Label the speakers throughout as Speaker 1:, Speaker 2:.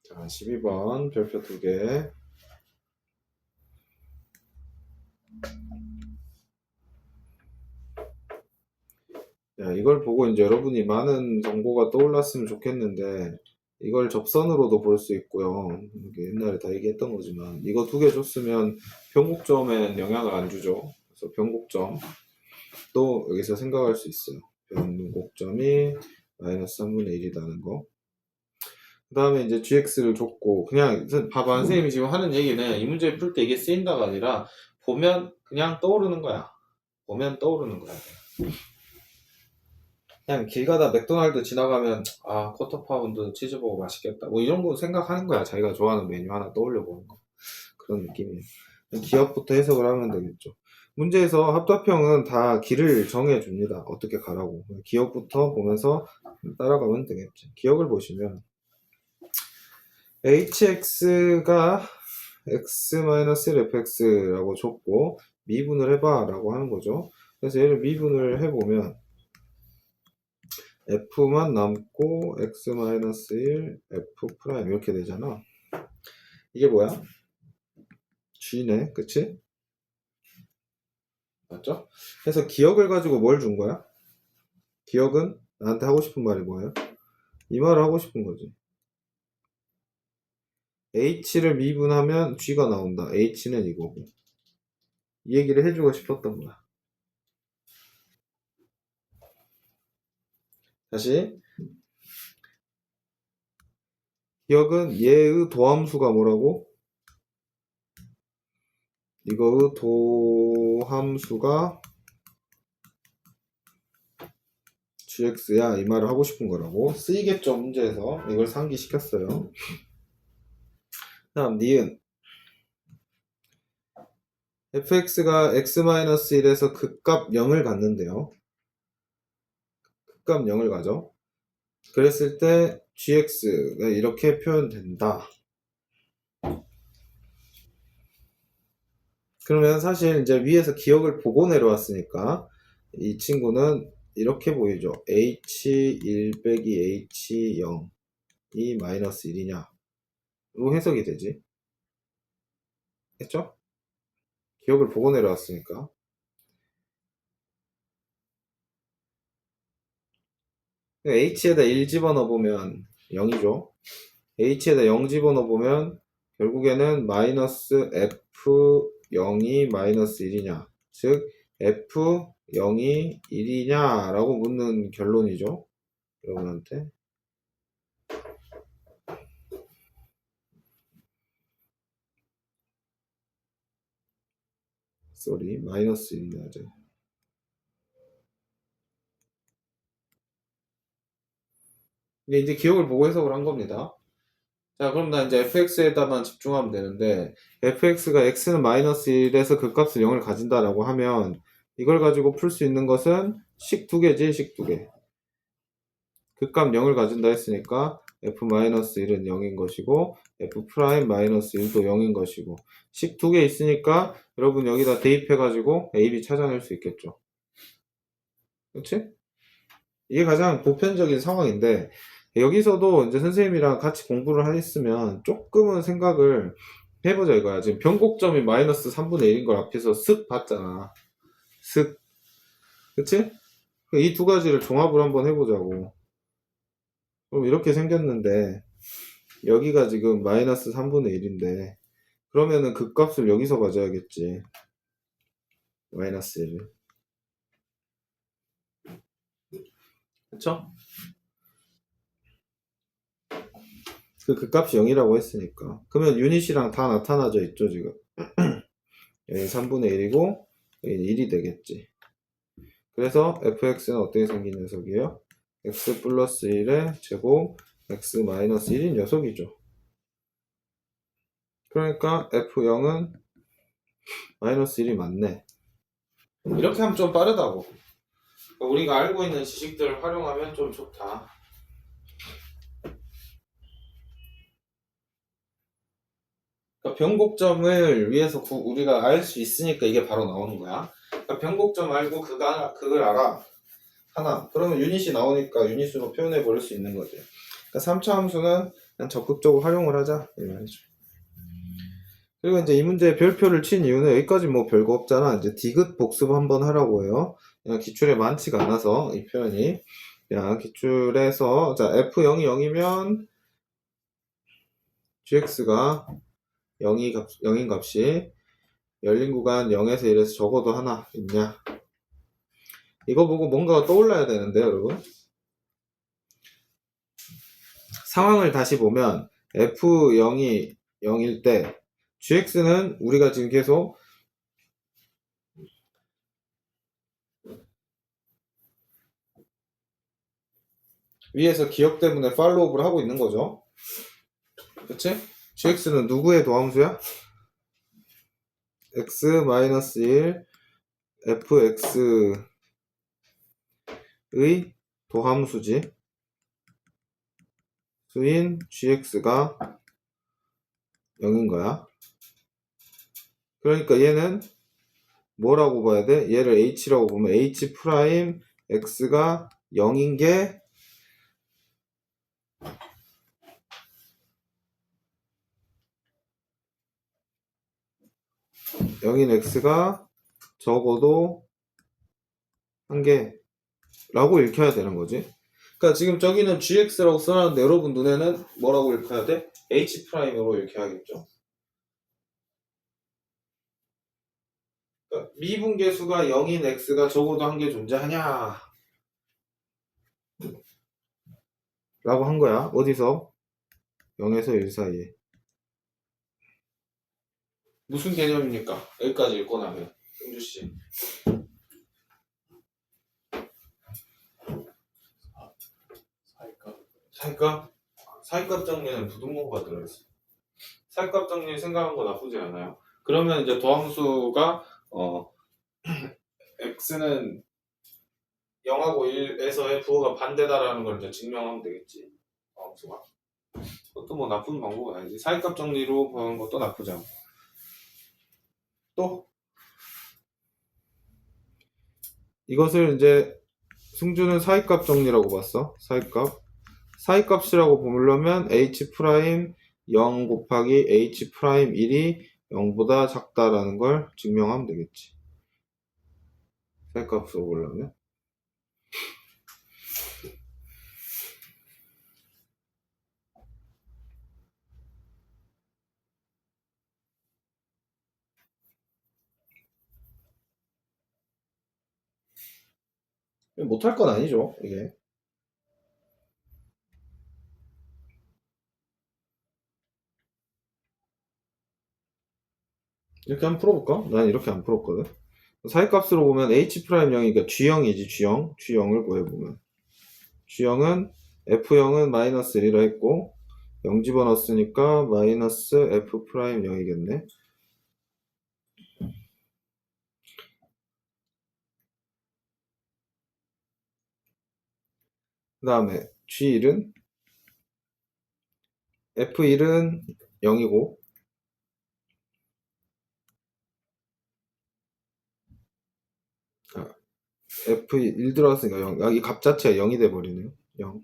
Speaker 1: 자, 12번 별표 2개. 야, 이걸 보고 이제 여러분이 많은 정보가 떠올랐으면 좋겠는데, 이걸 접선으로도 볼 수 있고요. 이게 옛날에 다 얘기했던 거지만, 이거 2개 줬으면 변곡점엔 영향을 안 주죠. 그래서 변곡점 또 여기서 생각할 수 있어요. 변곡점이 마이너스 3분의 1이라는 거. 그 다음에 이제 gx를 줬고, 그냥 봐봐. 선생님이 지금 하는 얘기는 이 문제 풀 때 이게 쓰인다가 아니라, 보면 그냥 떠오르는 거야. 보면 떠오르는 거야. 그냥 길 가다 맥도날드 지나가면 아 쿼터 파운드 치즈버거 맛있겠다 뭐 이런 거 생각하는 거야. 자기가 좋아하는 메뉴 하나 떠올려 보는 거. 그런 느낌이에요. 기업부터 해석을 하면 되겠죠. 문제에서 합답형은 다 길을 정해 줍니다. 어떻게 가라고. 기억부터 보면서 따라가면 되겠죠. 기억을 보시면 hx가 x-1fx라고 줬고 미분을 해봐 라고 하는 거죠. 그래서 얘를 미분을 해보면 f만 남고 x-1 f' 이렇게 되잖아. 이게 뭐야? g네, 그치? 맞죠? 그래서 기억을 가지고 뭘 준 거야? 기억은 나한테 하고 싶은 말이 뭐예요? 이 말을 하고 싶은 거지. h를 미분하면 g가 나온다. h는 이거고. 이 얘기를 해주고 싶었던 거야. 다시. 기억은 얘의 도함수가 뭐라고? 이거의 도함수가 gx야 이 말을 하고 싶은 거라고. 쓰이겠죠 문제에서. 이걸 상기시켰어요. 다음 니은 fx가 x-1에서 극값 0을 갖는데요. 극값 0을 가죠. 그랬을 때 gx가 이렇게 표현된다. 그러면 사실 이제 위에서 기억을 보고 내려왔으니까 이 친구는 이렇게 보이죠. h1 빼기 h0이 마이너스 1이냐 로 해석이 되지. 했죠? 기억을 보고 내려왔으니까. h에다 1 집어넣어보면 0이죠. h에다 0 집어넣어보면 결국에는 마이너스 f0이 마이너스 1이냐 즉 f0이 1이냐 라고 묻는 결론이죠. 여러분한테. 쏘리 마이너스 1이냐 죠. 이게 이제 기억을 보고 해석을 한 겁니다. 자, 그럼 나 이제 fx에다만 집중하면 되는데 fx가 x는 마이너스 1에서 극값을 0을 가진다라고 하면 이걸 가지고 풀 수 있는 것은 식 2개지, 식 2개. 극값 0을 가진다 했으니까 f-1은 0인 것이고 f'-1도 0인 것이고 식 2개 있으니까 여러분 여기다 대입해가지고 a, b 찾아낼 수 있겠죠. 그렇지? 이게 가장 보편적인 상황인데 여기서도 이제 선생님이랑 같이 공부를 했으면 조금은 생각을 해보자 이거야. 지금 변곡점이 마이너스 3분의 1인 걸 앞에서 쓱 봤잖아. 쓱. 그치? 이 두 가지를 종합을 한번 해보자고. 그럼 이렇게 생겼는데 여기가 지금 마이너스 3분의 1인데 그러면은 그 값을 여기서 가져야겠지. 마이너스 1을. 그쵸? 그 값이 0이라고 했으니까. 그러면 유닛이랑 다 나타나져 있죠, 지금. 여기 3분의 1이고, 여기 1이 되겠지. 그래서 fx는 어떻게 생긴 녀석이에요? x 플러스 1의 제곱, x 마이너스 1인 녀석이죠. 그러니까 f0은 마이너스 1이 맞네. 이렇게 하면 좀 빠르다고. 우리가 알고 있는 지식들을 활용하면 좀 좋다. 변곡점을 위해서 우리가 알 수 있으니까 이게 바로 나오는 거야. 그러니까 변곡점 알고 그걸 알아. 하나. 그러면 유닛이 나오니까 유닛으로 표현해 버릴 수 있는 거지. 그러니까 3차 함수는 그냥 적극적으로 활용을 하자 이 말이죠. 그리고 이제 이 문제에 별표를 친 이유는 여기까지 뭐 별거 없잖아. 이제 디귿 복습 한번 하라고 해요. 그냥 기출에 많지가 않아서 이 표현이 그냥 기출에서 자 f0이 0이면 gx가 0인 값이 열린 구간 0에서 1에서 적어도 하나 있냐. 이거 보고 뭔가가 떠올라야 되는데 여러분. 상황을 다시 보면 f0이 0일 때 gx는 우리가 지금 계속 위에서 기억 때문에 팔로우업을 하고 있는 거죠. 그치? gx는 누구의 도함수야? x-1 fx의 도함수지. 수인 gx가 0인 거야. 그러니까 얘는 뭐라고 봐야 돼? 얘를 h라고 보면 h 프라임 x가 0인 게 영인 x가 적어도 한 개라고 읽혀야 되는 거지. 그러니까 지금 저기는 gx라고 써놨는데 여러분 눈에는 뭐라고 읽혀야 돼? h 프라임으로 읽혀야겠죠. 그러니까 미분계수가 0인 x가 적어도 한 개 존재하냐? 라고 한 거야. 어디서? 0에서 1 사이에. 무슨 개념입니까? 여기까지 읽고 나면. 승주씨. 사이값? 사이값 정리는 부등호가 들어있어. 사이값 정리 생각한 거 나쁘지 않아요. 그러면 이제 도함수가 x는 0하고 1에서의 부호가 반대다라는 걸 이제 증명하면 되겠지. 도함수가. 그것도 뭐 나쁜 방법은 아니지. 사이값 정리로 보는 것도 나쁘지 않고. 또 이것을 이제 승주는 사이값 정리라고 봤어. 사이값이라고 보려면 h 프라임 0 곱하기 h 프라임 1이 0보다 작다라는 걸 증명하면 되겠지. 사이값으로 보려면. 못할 건 아니죠, 이게. 이렇게 한번 풀어볼까? 난 이렇게 안 풀었거든. 사이값으로 보면 h 프라임 0이 그러니까 g0이지, G을 구해보면. G형은 F0은 마이너스 1이라 했고 0 집어넣었으니까 마이너스 F 프라임 0이겠네. 그 다음에 G1은 F1은 0이고 F1 들어갔으니까 0. 이 값 자체가 0이 돼버리네요. 0.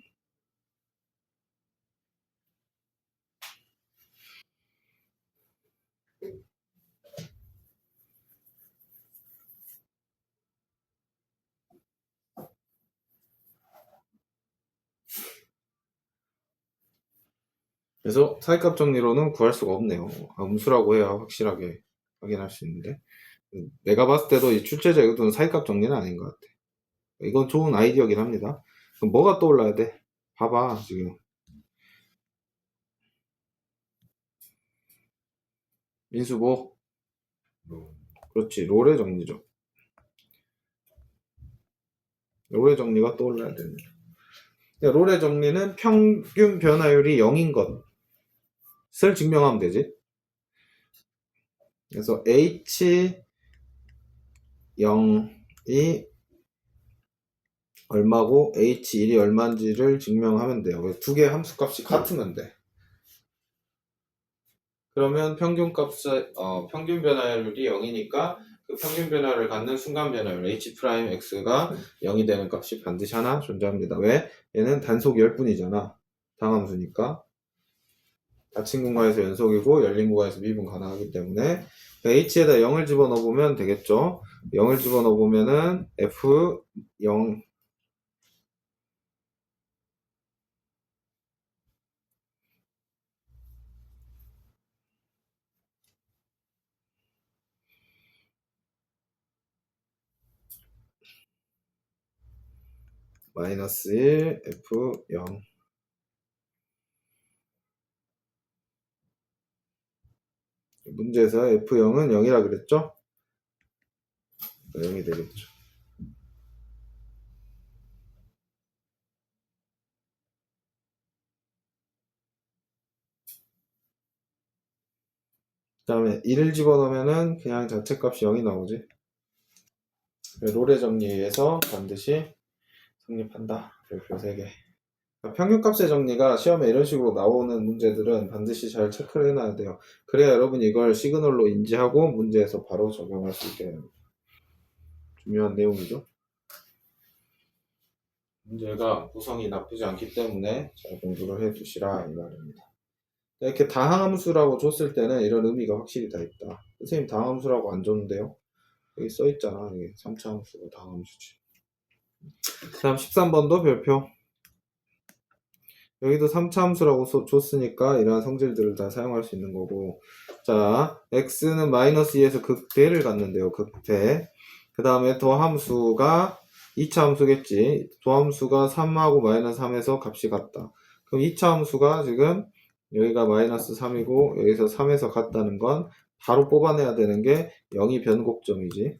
Speaker 1: 그래서 사이값 정리로는 구할 수가 없네요. 음수라고 해야 확실하게 확인할 수 있는데 내가 봤을 때도 이 출제자 의도는 사이값 정리는 아닌 것 같아. 이건 좋은 아이디어긴 합니다. 그럼 뭐가 떠올라야 돼? 봐봐 지금 민수보 그렇지 롤의 정리죠. 롤의 정리가 떠올라야 됩니다. 롤의 정리는 평균 변화율이 0인 것을 증명하면 되지. 그래서 H0이 얼마고 H1이 얼마인지를 증명하면 돼요. 두 개의 함수값이 같으면 돼. 그러면 평균 변화율이 0이니까 그 평균 변화를 갖는 순간 변화율 H'X가 0이 되는 값이 반드시 하나 존재합니다. 왜? 얘는 단속 10분이잖아. 당함수니까. 닫힌 공간에서 연속이고 열린 공간에서 미분 가능하기 때문에 h에다 0을 집어넣어 보면 되겠죠. 0을 집어넣어 보면은 f0 마이너스 1 f0 문제에서 f0은 0이라 그랬죠? 0이 되겠죠. 그 다음에 1을 집어넣으면은 그냥 자체값이 0이 나오지. 롤의 정리에 의해서 반드시 성립한다. 별표 3개. 평균값의 정리가 시험에 이런 식으로 나오는 문제들은 반드시 잘 체크를 해놔야 돼요. 그래야 여러분이 이걸 시그널로 인지하고 문제에서 바로 적용할 수 있게 됩니다. 중요한 내용이죠. 문제가 구성이 나쁘지 않기 때문에 잘 공부를 해 두시라 이 말입니다. 이렇게 다항함수라고 줬을 때는 이런 의미가 확실히 다 있다. 선생님 다항함수라고 안 줬는데요. 여기 써있잖아. 이게 3차 함수가 다항함수지. 그 다음 13번도 별표. 여기도 3차 함수라고 줬으니까 이러한 성질들을 다 사용할 수 있는 거고. 자, x는 마이너스 2에서 극대를 갖는데요. 극대. 그 다음에 더함수가 2차 함수겠지. 더함수가 3하고 마이너스 3에서 값이 같다. 그럼 2차 함수가 지금 여기가 마이너스 3이고 여기서 3에서 같다는 건 바로 뽑아내야 되는 게 0이 변곡점이지.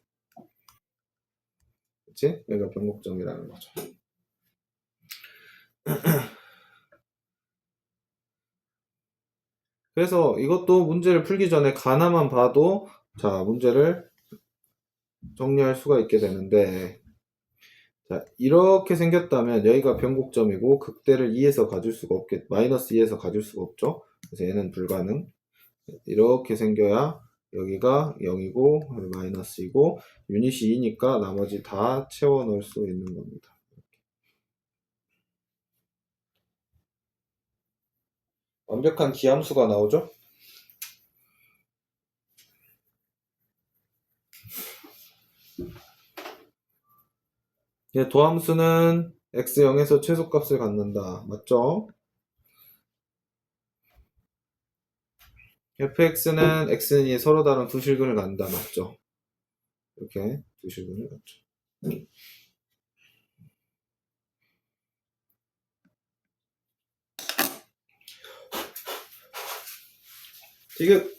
Speaker 1: 그치? 여기가 변곡점이라는 거죠. 그래서 이것도 문제를 풀기 전에 가나만 봐도 자 문제를 정리할 수가 있게 되는데 자 이렇게 생겼다면 여기가 변곡점이고 극대를 2에서 가질 수가 없겠 마이너스 2에서 가질 수가 없죠. 그래서 얘는 불가능. 이렇게 생겨야 여기가 0이고 마이너스이고 유닛이 2니까 나머지 다 채워 넣을 수 있는 겁니다. 완벽한 기함수가 나오죠? 도함수는 x0에서 최소값을 갖는다. 맞죠? fx는 x는 2 서로 다른 두 실근을 갖는다. 맞죠? 이렇게 두 실근을 갖죠. 지금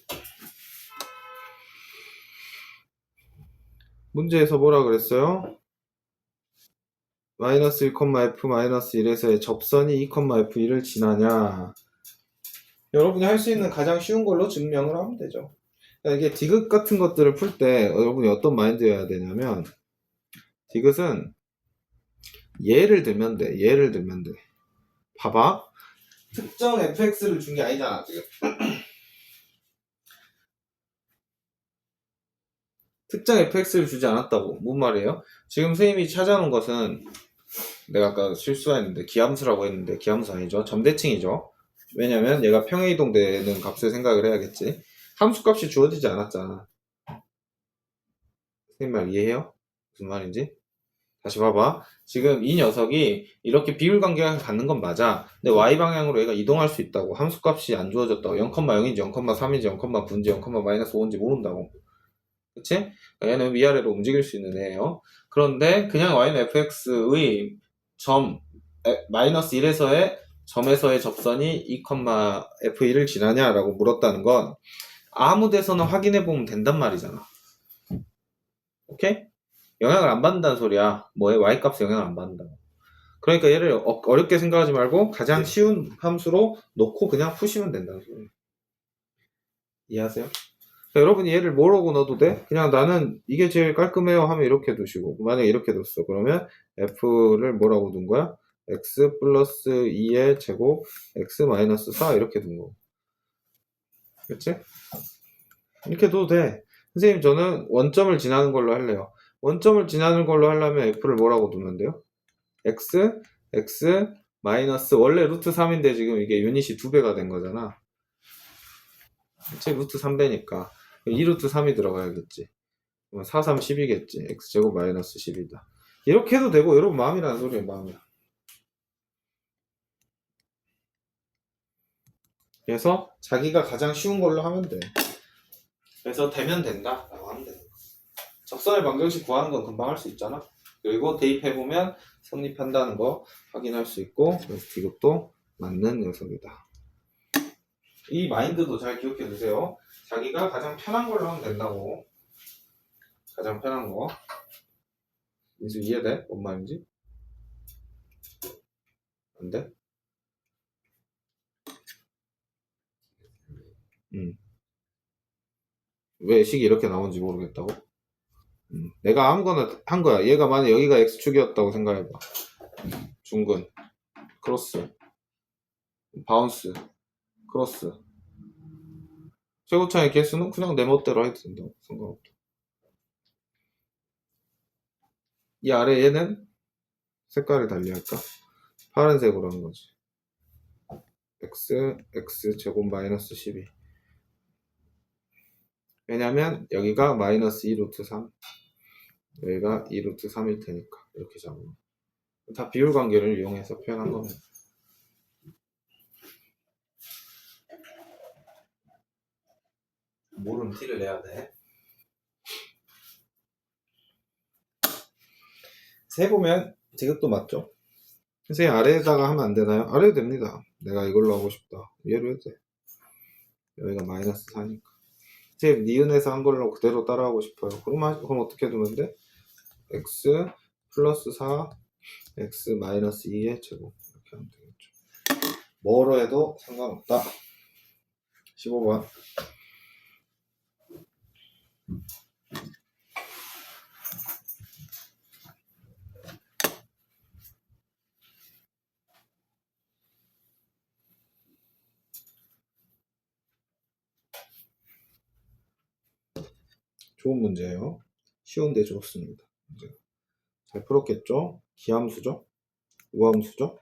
Speaker 1: 문제에서 뭐라 그랬어요? 마이너스 1,f 마이너스 1에서의 접선이 2,f1을 지나냐. 여러분이 할 수 있는 가장 쉬운 걸로 증명을 하면 되죠. 그러니까 이게 디귿 같은 것들을 풀 때 여러분이 어떤 마인드여야 되냐면 디귿은 예를 들면 돼. 예를 들면 돼. 봐봐. 특정 fx를 준 게 아니잖아 지금. 특정 fx를 주지 않았다고. 뭔 말이에요? 지금 선생님이 찾아놓은 것은 내가 아까 실수했는데 기함수라고 했는데 기함수 아니죠. 점대칭이죠. 왜냐면 얘가 평행이동되는 값을 생각을 해야겠지. 함수값이 주어지지 않았잖아. 선생님 말 이해해요? 무슨 말인지? 다시 봐봐. 지금 이 녀석이 이렇게 비율관계가 갖는 건 맞아. 근데 y방향으로 얘가 이동할 수 있다고. 함수값이 안 주어졌다고. 0,0인지 0,3인지 0,9인지 0,-5인지 모른다고. 그치? 얘는 위아래로 움직일 수 있는 애예요. 그런데 그냥 y는 fx의 점 마이너스 1에서의 점에서의 접선이 2,f1을 지나냐라고 물었다는 건 아무 데서나 확인해 보면 된단 말이잖아. 오케이? 영향을 안 받는다는 소리야. 뭐에 y값에 영향을 안 받는다고. 그러니까 얘를 어렵게 생각하지 말고 가장 쉬운 함수로 놓고 그냥 푸시면 된다는 소리야. 이해하세요? 여러분이 얘를 뭐라고 넣어도 돼? 그냥 나는 이게 제일 깔끔해요 하면 이렇게 두시고 만약에 이렇게 뒀어 그러면 f를 뭐라고 둔 거야? x 플러스 2의 제곱 x 마이너스 4 이렇게 둔 거. 그치? 이렇게 둬도 돼. 선생님 저는 원점을 지나는 걸로 할래요. 원점을 지나는 걸로 하려면 f를 뭐라고 두면 돼요? x 마이너스 원래 루트 3인데 지금 이게 유닛이 2배가 된 거잖아. 그치? 루트 3배니까 2루트 3이 들어가야겠지. 4, 3, 10이겠지. x제곱 마이너스 10이다. 이렇게 해도 되고 여러분 마음이라는 소리예요. 마음이야. 그래서 자기가 가장 쉬운 걸로 하면 돼. 그래서 되면 된다 라고 하면 돼. 적선의 방정식 구하는 건 금방 할 수 있잖아. 그리고 대입해보면 성립한다는 거 확인할 수 있고, 그래서 디귿도 맞는 녀석이다. 이 마인드도 잘 기억해 두세요. 자기가 가장 편한 걸로 하면 된다고. 가장 편한 거. 민수 이해돼? 뭔 말인지? 안 돼? 왜 식이 이렇게 나온지 모르겠다고? 내가 아무거나 한 거야. 얘가 만약 여기가 x축이었다고 생각해봐. 중근, 크로스, 바운스, 크로스. 최고차의 개수는 그냥 내 멋대로 해도 된다고. 상관없다. 이 아래 얘는 색깔을 달리할까? 파란색으로 하는 거지. x 제곱 마이너스 12. 왜냐면 여기가 마이너스 2루트 3, 여기가 2루트 3일 테니까 이렇게 잡으면 다 비율 관계를 이용해서 표현한 겁니다. 모르는 티를 내야 돼. 세보면 디귿도 맞죠? 선생님 아래에다가 하면 안 되나요? 아래도 됩니다. 내가 이걸로 하고 싶다. 얘로 해도 돼. 여기가 마이너스 4니까. 선생님 니은에서 한 걸로 그대로 따라하고 싶어요. 그럼 어떻게 두면 돼? x 플러스 4 x 마이너스 2의 제곱 이렇게 하면 되겠죠. 뭐로 해도 상관없다. 15번. 좋은 문제예요. 쉬운데 좋습니다. 잘 풀었겠죠? 기함수죠? 우함수죠?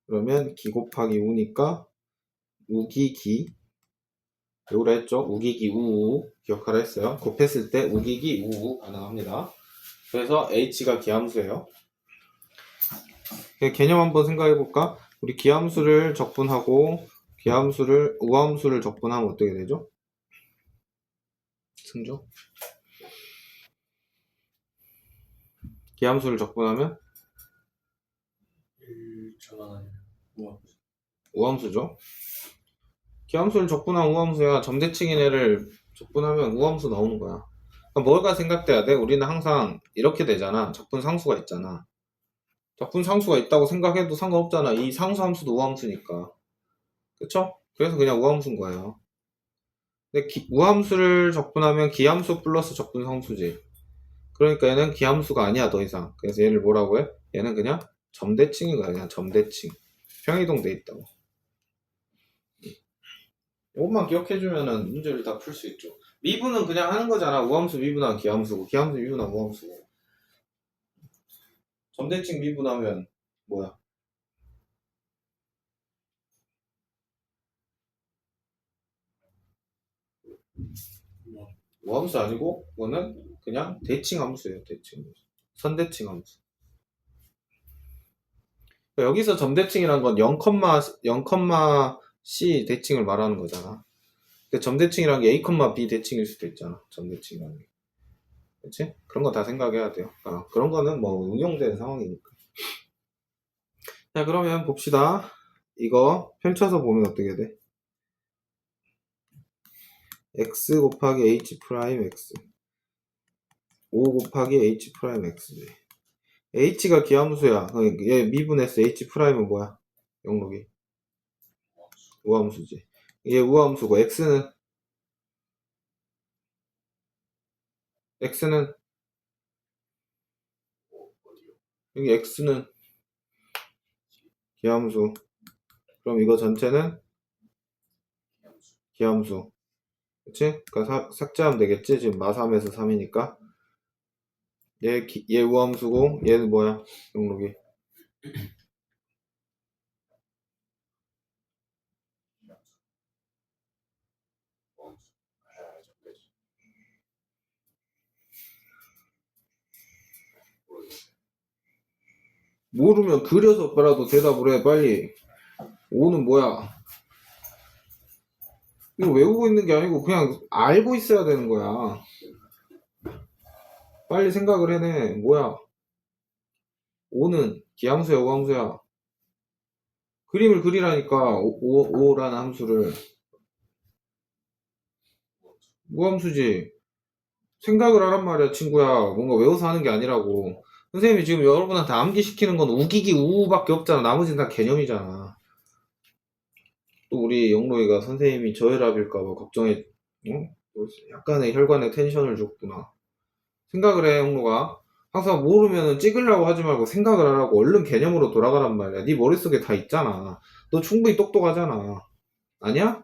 Speaker 1: 그러면 기 곱하기 우니까 우기기 요구를 했죠? 우기기 우우 기억하라 했어요. 곱했을 때 우기기 우우 가능합니다. 그래서 h가 기함수예요. 개념 한번 생각해 볼까? 우리 기함수를 적분하고 우함수를 적분하면 어떻게 되죠? 승조? 기함수를 적분하면
Speaker 2: 1전환하면
Speaker 1: 우함수죠. 기함수를 적분한 우함수야. 점대칭인 애를 적분하면 우함수 나오는 거야. 그러니까 뭐가 생각돼야 돼? 우리는 항상 이렇게 되잖아. 적분 상수가 있잖아. 적분 상수가 있다고 생각해도 상관없잖아. 이 상수 함수도 우함수니까. 그쵸? 그래서 그냥 우함수인 거예요. 근데 우함수를 적분하면 기함수 플러스 적분 상수지. 그러니까 얘는 기함수가 아니야 더 이상. 그래서 얘를 뭐라고 해? 얘는 그냥 점대칭인 거야. 그냥 점대칭. 평이동 돼 있다고. 이것만 기억해주면은 문제를 다 풀 수 있죠. 미분은 그냥 하는 거잖아. 우함수 미분하면 기함수고 기함수 미분하면 우함수고. 점대칭 미분하면 뭐야? 우함수 아니고 그거는 그냥 대칭 함수예요. 대칭 함수. 선대칭 함수. 여기서 점대칭이란 건 0,C 대칭을 말하는 거잖아. 근데 점대칭이란 게 A, B 대칭일 수도 있잖아. 점대칭이라는 게. 그치? 그런 거 다 생각해야 돼요. 그런 거는 뭐 응용되는 상황이니까. 자, 그러면 봅시다. 이거 펼쳐서 보면 어떻게 돼? x 곱하기 h 프라임 x 5 곱하기 h 프라임 x지. h가 기함수야. 얘 미분해서 h 프라임은 뭐야? 영록이 우함수지. 얘 우함수고 x는 여기 x는 기함수. 그럼 이거 전체는 기함수. 그치? 그러니까 삭제하면 되겠지? 지금 마3에서 3이니까. 얘 우함수고, 얘는 뭐야? 영록이. 모르면 그려서라도 대답을 해, 빨리. O는 뭐야? 이거 외우고 있는 게 아니고 그냥 알고 있어야 되는 거야. 빨리 생각을 해내. 뭐야? O는 기함수야, 우함수야? 그림을 그리라니까, O라는 함수를. 우함수지. 생각을 하란 말이야, 친구야. 뭔가 외워서 하는 게 아니라고. 선생님이 지금 여러분한테 암기시키는 건 우기기 우밖에 없잖아. 나머지는 다 개념이잖아. 또 우리 영로이가 선생님이 저혈압일까봐 걱정해, 어? 약간의 혈관에 텐션을 줬구나. 생각을 해, 영로가. 항상 모르면은 찍으려고 하지 말고 생각을 하라고. 얼른 개념으로 돌아가란 말이야. 네 머릿속에 다 있잖아. 너 충분히 똑똑하잖아. 아니야?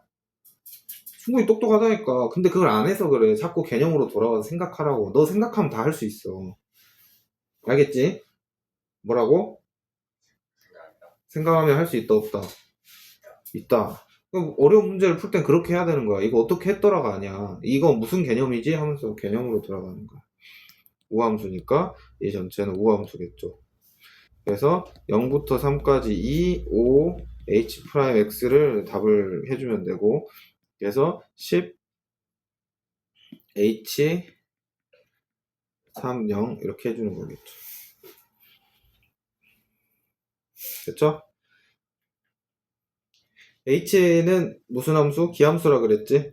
Speaker 1: 충분히 똑똑하다니까. 근데 그걸 안 해서 그래. 자꾸 개념으로 돌아가서 생각하라고. 너 생각하면 다 할 수 있어. 알겠지? 뭐라고? 생각하면 할 수 있다, 없다? 있다. 그럼 어려운 문제를 풀 땐 그렇게 해야 되는 거야. 이거 어떻게 했더라가 아니야. 이거 무슨 개념이지? 하면서 개념으로 돌아가는 거야. 우함수니까 이 전체는 우함수겠죠. 그래서 0부터 3까지 2, 5, H'X를 답을 해주면 되고, 그래서 10, H, 3, 0 이렇게 해주는 거겠죠. 됐죠? H는 무슨 함수? 기함수라 그랬지?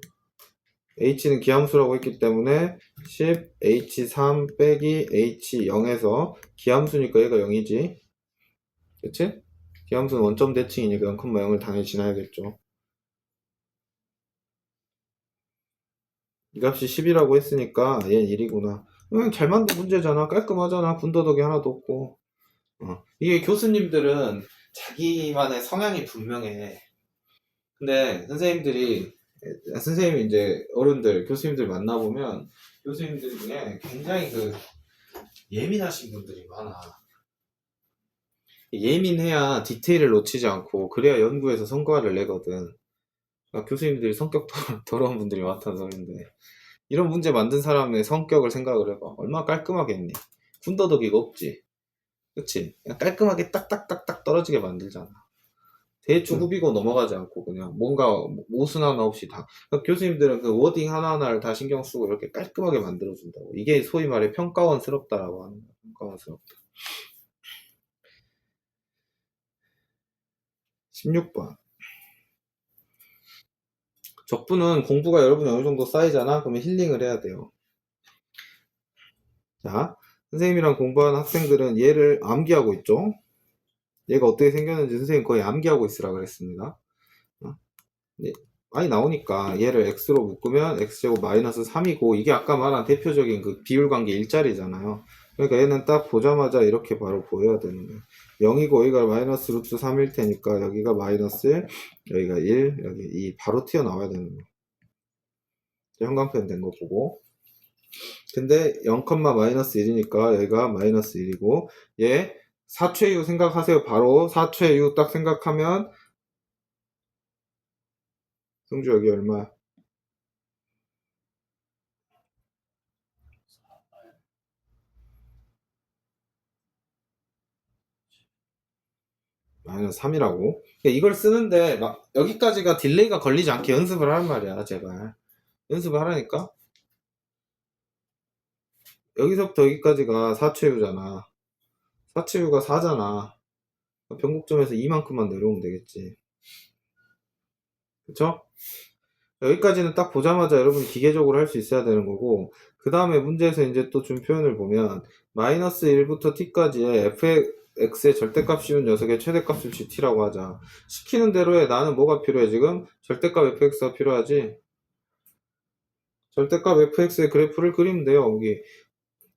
Speaker 1: H는 기함수라고 했기 때문에 10, H3 빼기 H0에서 기함수니까 얘가 0이지. 그치? 기함수는 원점 대칭이니까 0,0을 당연히 지나야겠죠. 이 값이 10이라고 했으니까 얘는 1이구나. 잘 만든 문제잖아. 깔끔하잖아. 군더더기 하나도 없고. 이게 교수님들은 자기만의 성향이 분명해. 근데 선생님이 이제 어른들, 교수님들 만나보면 교수님들 중에 굉장히 예민하신 분들이 많아. 예민해야 디테일을 놓치지 않고 그래야 연구에서 성과를 내거든. 그러니까 교수님들이 성격 더러운 분들이 많다는 소린데 이런 문제 만든 사람의 성격을 생각을 해봐. 얼마나 깔끔하겠니? 군더더기가 없지. 그치? 그냥 깔끔하게 딱딱딱딱 떨어지게 만들잖아. 대충 후비고 넘어가지 않고 그냥 뭔가 모순 하나 없이 다. 그러니까 교수님들은 그 워딩 하나하나를 다 신경 쓰고 이렇게 깔끔하게 만들어준다고. 이게 소위 말해 평가원스럽다라고 하는 거야. 평가원스럽다. 16번. 적분은 공부가 여러분이 어느 정도 쌓이잖아? 그러면 힐링을 해야 돼요. 자, 선생님이랑 공부하는 학생들은 얘를 암기하고 있죠? 얘가 어떻게 생겼는지 선생님 거의 암기하고 있으라 그랬습니다. 어? 네, 많이 나오니까 얘를 x로 묶으면 x제곱 마이너스 3이고 이게 아까 말한 대표적인 그 비율관계 일자리잖아요. 그러니까 얘는 딱 보자마자 이렇게 바로 보여야 되는 거예요. 0이고 여기가 마이너스 루트 3일 테니까 여기가 마이너스 1, 여기가 1, 여기 2 바로 튀어나와야 되는 거예요. 형광펜 된 거 보고. 근데 0, 마이너스 1이니까 여기가 마이너스 1이고 얘 사최유 생각하세요. 바로 사최유 딱 생각하면 승주 여기 얼마? 마이너스 3이라고. 이걸 쓰는데 막 여기까지가 딜레이가 걸리지 않게 연습을 하란 말이야. 제발 연습을 하라니까. 여기서부터 여기까지가 사최유잖아. 사최유가 4잖아. 변곡점에서 이만큼만 내려오면 되겠지. 그쵸? 여기까지는 딱 보자마자 여러분 기계적으로 할 수 있어야 되는 거고, 그 다음에 문제에서 이제 또 준 표현을 보면 마이너스 1부터 t까지의 fx의 절대값 씌운 녀석의 최대값을 gt라고 하자. 시키는 대로 해. 나는 뭐가 필요해 지금? 절대값 fx가 필요하지. 절대값 fx의 그래프를 그리면 돼요. 여기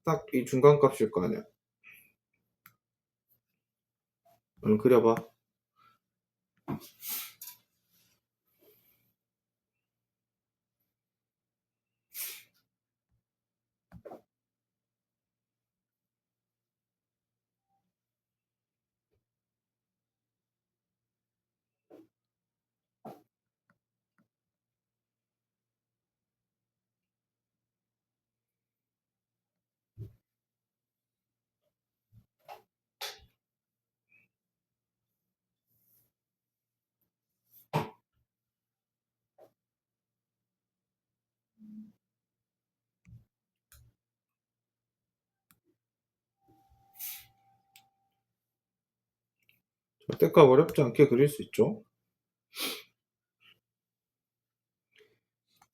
Speaker 1: 딱 이 중간값일 거 아니야. 그려봐. 절대값 어렵지 않게 그릴 수 있죠.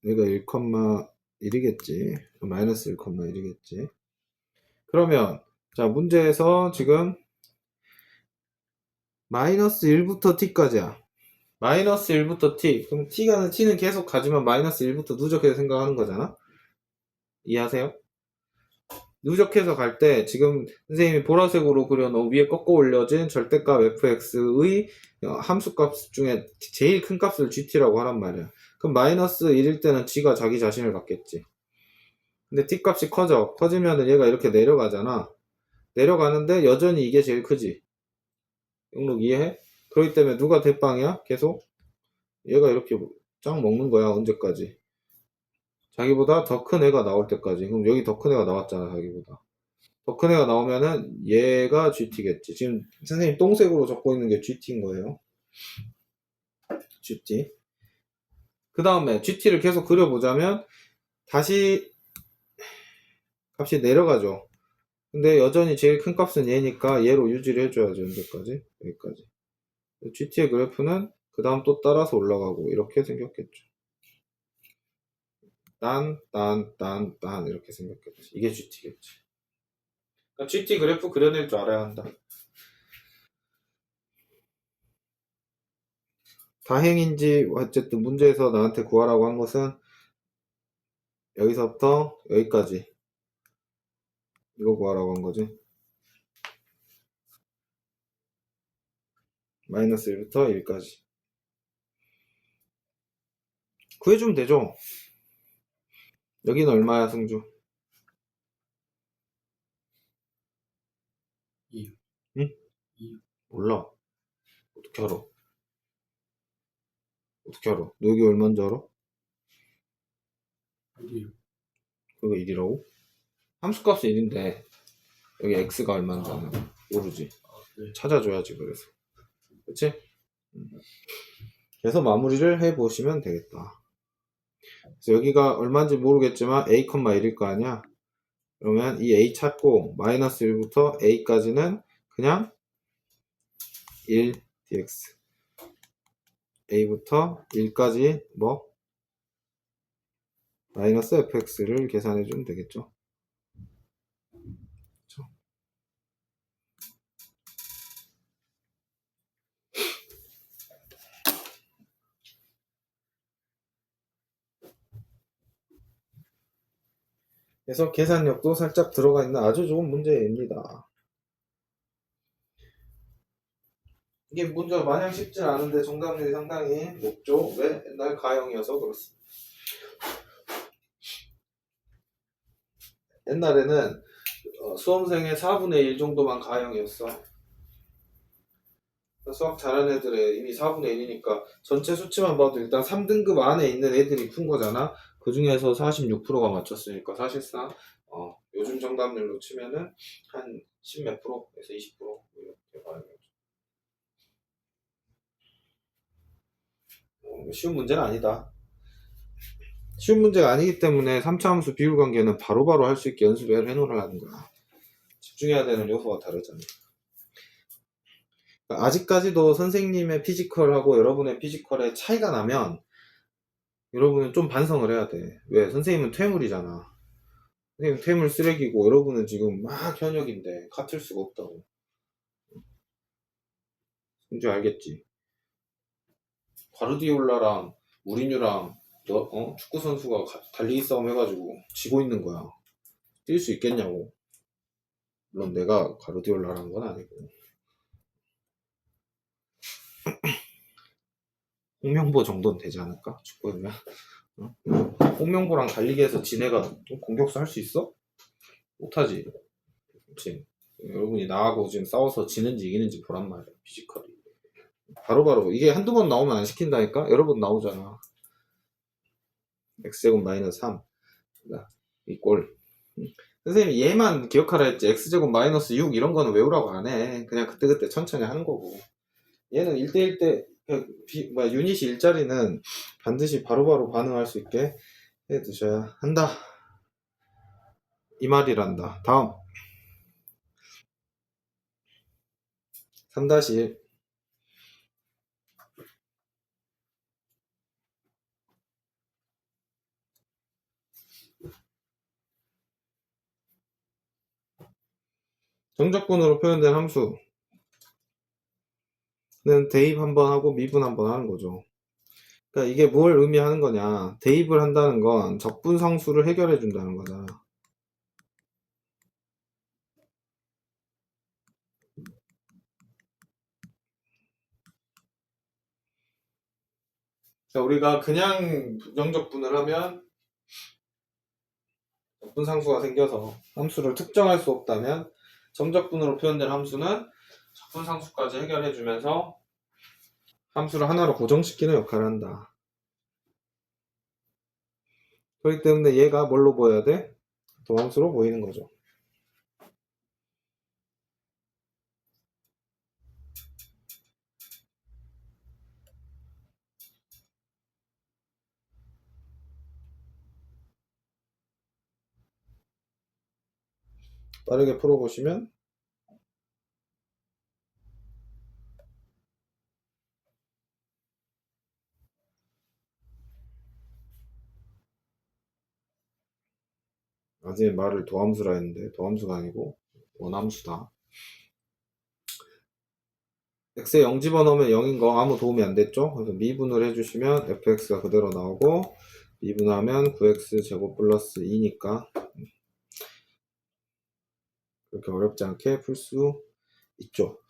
Speaker 1: 얘가 1,1이겠지. 마이너스 1,1이겠지. 그러면 자, 문제에서 지금 마이너스 1부터 t까지야. 마이너스 1부터 t. 그럼 t는 계속 가지만 마이너스 1부터 누적해서 생각하는 거잖아. 이해하세요? 누적해서 갈 때 지금 선생님이 보라색으로 그려놓은 위에 꺾어 올려진 절대값 fx의 함수값 중에 제일 큰 값을 gt라고 하란 말이야. 그럼 마이너스 1일 때는 g가 자기 자신을 갖겠지. 근데 t 값이 커지면은 얘가 이렇게 내려가잖아. 내려가는데 여전히 이게 제일 크지. 영록 이해해? 그렇기 때문에 누가 대빵이야? 계속 얘가 이렇게 짱 먹는 거야. 언제까지? 자기보다 더 큰 애가 나올 때까지. 그럼 여기 더 큰 애가 나왔잖아. 자기보다 더 큰 애가 나오면은 얘가 GT겠지. 지금 선생님 똥색으로 적고 있는 게 GT인 거예요. GT. 그 다음에 GT를 계속 그려보자면 다시 값이 내려가죠. 근데 여전히 제일 큰 값은 얘니까 얘로 유지를 해줘야죠. 언제까지? 여기까지. GT의 그래프는 그 다음 또 따라서 올라가고 이렇게 생겼겠죠. 딴 이렇게 생겼겠지. 이게 GT겠지. 그러니까 GT 그래프 그려낼 줄 알아야 한다. 다행인지 어쨌든 문제에서 나한테 구하라고 한 것은 여기서부터 여기까지 이거 구하라고 한 거지. 마이너스 1부터 1까지 구해주면 되죠. 여기는 얼마야, 승주?
Speaker 2: 2.
Speaker 1: 응?
Speaker 2: 2.
Speaker 1: 몰라. 어떻게 알아? 어떻게 알아? 너 여기 얼마인지 알아?
Speaker 2: 1.
Speaker 1: 그거 1이라고? 함수값은 1인데 여기 x가 얼마인지 아는 거 모르지.
Speaker 2: 네.
Speaker 1: 찾아줘야지. 그래서 그치? 그래서 마무리를 해보시면 되겠다. 그래서 여기가 얼마인지 모르겠지만 a, 1일 거 아니야. 그러면 이 a 찾고 마이너스 1부터 a까지는 그냥 1 dx a부터 1까지 뭐 마이너스 fx를 계산해 주면 되겠죠. 그렇죠? 그래서 계산력도 살짝 들어가 있는 아주 좋은 문제입니다. 이게 문제가 마냥 쉽진 않은데 정답률이 상당히 높죠. 왜? 옛날 가형이어서 그렇습니다. 옛날에는 수험생의 4분의 1 정도만 가형이었어. 수학 잘하는 애들은 이미 4분의 1이니까 전체 수치만 봐도 일단 3등급 안에 있는 애들이 푼 거잖아. 그 중에서 46%가 맞췄으니까 사실상 요즘 정답률로 치면은 한 10 몇 프로에서 20% 이렇게 봐야겠죠. 쉬운 문제는 아니다. 쉬운 문제가 아니기 때문에 3차 함수 비율 관계는 바로바로 할 수 있게 연습을 해놓으라는 거야. 집중해야 되는 요소가 다르잖아. 그러니까 아직까지도 선생님의 피지컬하고 여러분의 피지컬의 차이가 나면 여러분은 좀 반성을 해야 돼. 왜? 선생님은 퇴물이잖아. 선생님 퇴물 쓰레기고 여러분은 지금 막 현역인데 같을 수가 없다고. 뭔지 알겠지? 과르디올라랑 무리뉴랑 축구 선수가 달리기 싸움 해가지고 지고 있는 거야. 뛸 수 있겠냐고. 물론 내가 과르디올라라는 건 아니고. 홍명보 정도는 되지 않을까? 축구면. 홍명보랑 달리기해서 지네가 공격수 할 수 있어? 못하지. 그치? 여러분이 나하고 지금 싸워서 지는지 이기는지 보란 말이야. 피지컬이. 바로바로 이게 한두 번 나오면 안 시킨다니까? 여러 번 나오잖아. x제곱 마이너스 3 이 꼴. 선생님이 얘만 기억하라 했지 x제곱 마이너스 6 이런 거는 외우라고 안 해. 그냥 그때그때 천천히 하는 거고. 얘는 1대1 때 유닛이 일자리는 반드시 바로바로 반응할 수 있게 해 두셔야 한다. 이 말이란다. 다음 3-1 정적분으로 표현된 함수는 대입 한번 하고 미분 한번 하는 거죠. 그러니까 이게 뭘 의미하는 거냐. 대입을 한다는 건 적분상수를 해결해 준다는 거잖아. 자, 우리가 그냥 부정적분을 하면 적분상수가 생겨서 함수를 특정할 수 없다면 정적분으로 표현된 함수는 적분상수까지 해결해주면서 함수를 하나로 고정시키는 역할을 한다. 그렇기 때문에 얘가 뭘로 보여야 돼? 도함수로 보이는 거죠. 빠르게 풀어보시면 아직 말을 도함수라 했는데 도함수가 아니고 원함수다. x에 0 집어넣으면 0인 거 아무 도움이 안 됐죠? 그래서 미분을 해주시면 fx가 그대로 나오고 미분하면 9x 제곱 플러스 2니까 그렇게 어렵지 않게 풀 수 있죠.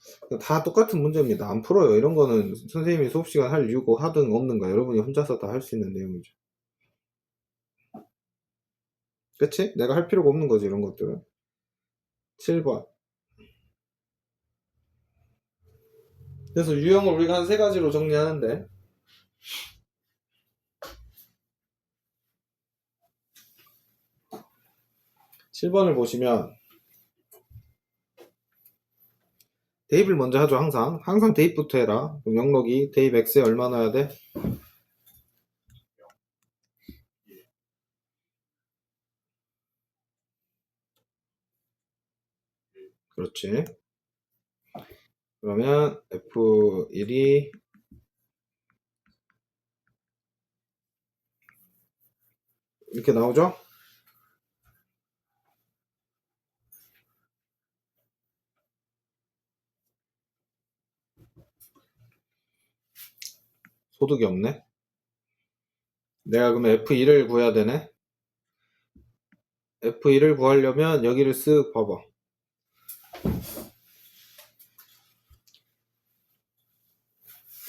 Speaker 1: 다 똑같은 문제입니다. 안 풀어요. 이런 거는 선생님이 수업시간 할 이유가 하든 없는가 여러분이 혼자서 다 할 수 있는 내용이죠. 그치? 내가 할 필요가 없는 거지 이런 것들은. 7번. 그래서 유형을 우리가 한 세 가지로 정리하는데 7번을 보시면 대입을 먼저 하죠. 항상 대입부터 해라. 그럼 영록이 대입 x에 얼마 넣어야 돼? 그렇지. 그러면 f1이 이렇게 나오죠? 소득이 없네. 내가 그러면 f1을 구해야 되네. f1을 구하려면 여기를 쓱 봐봐.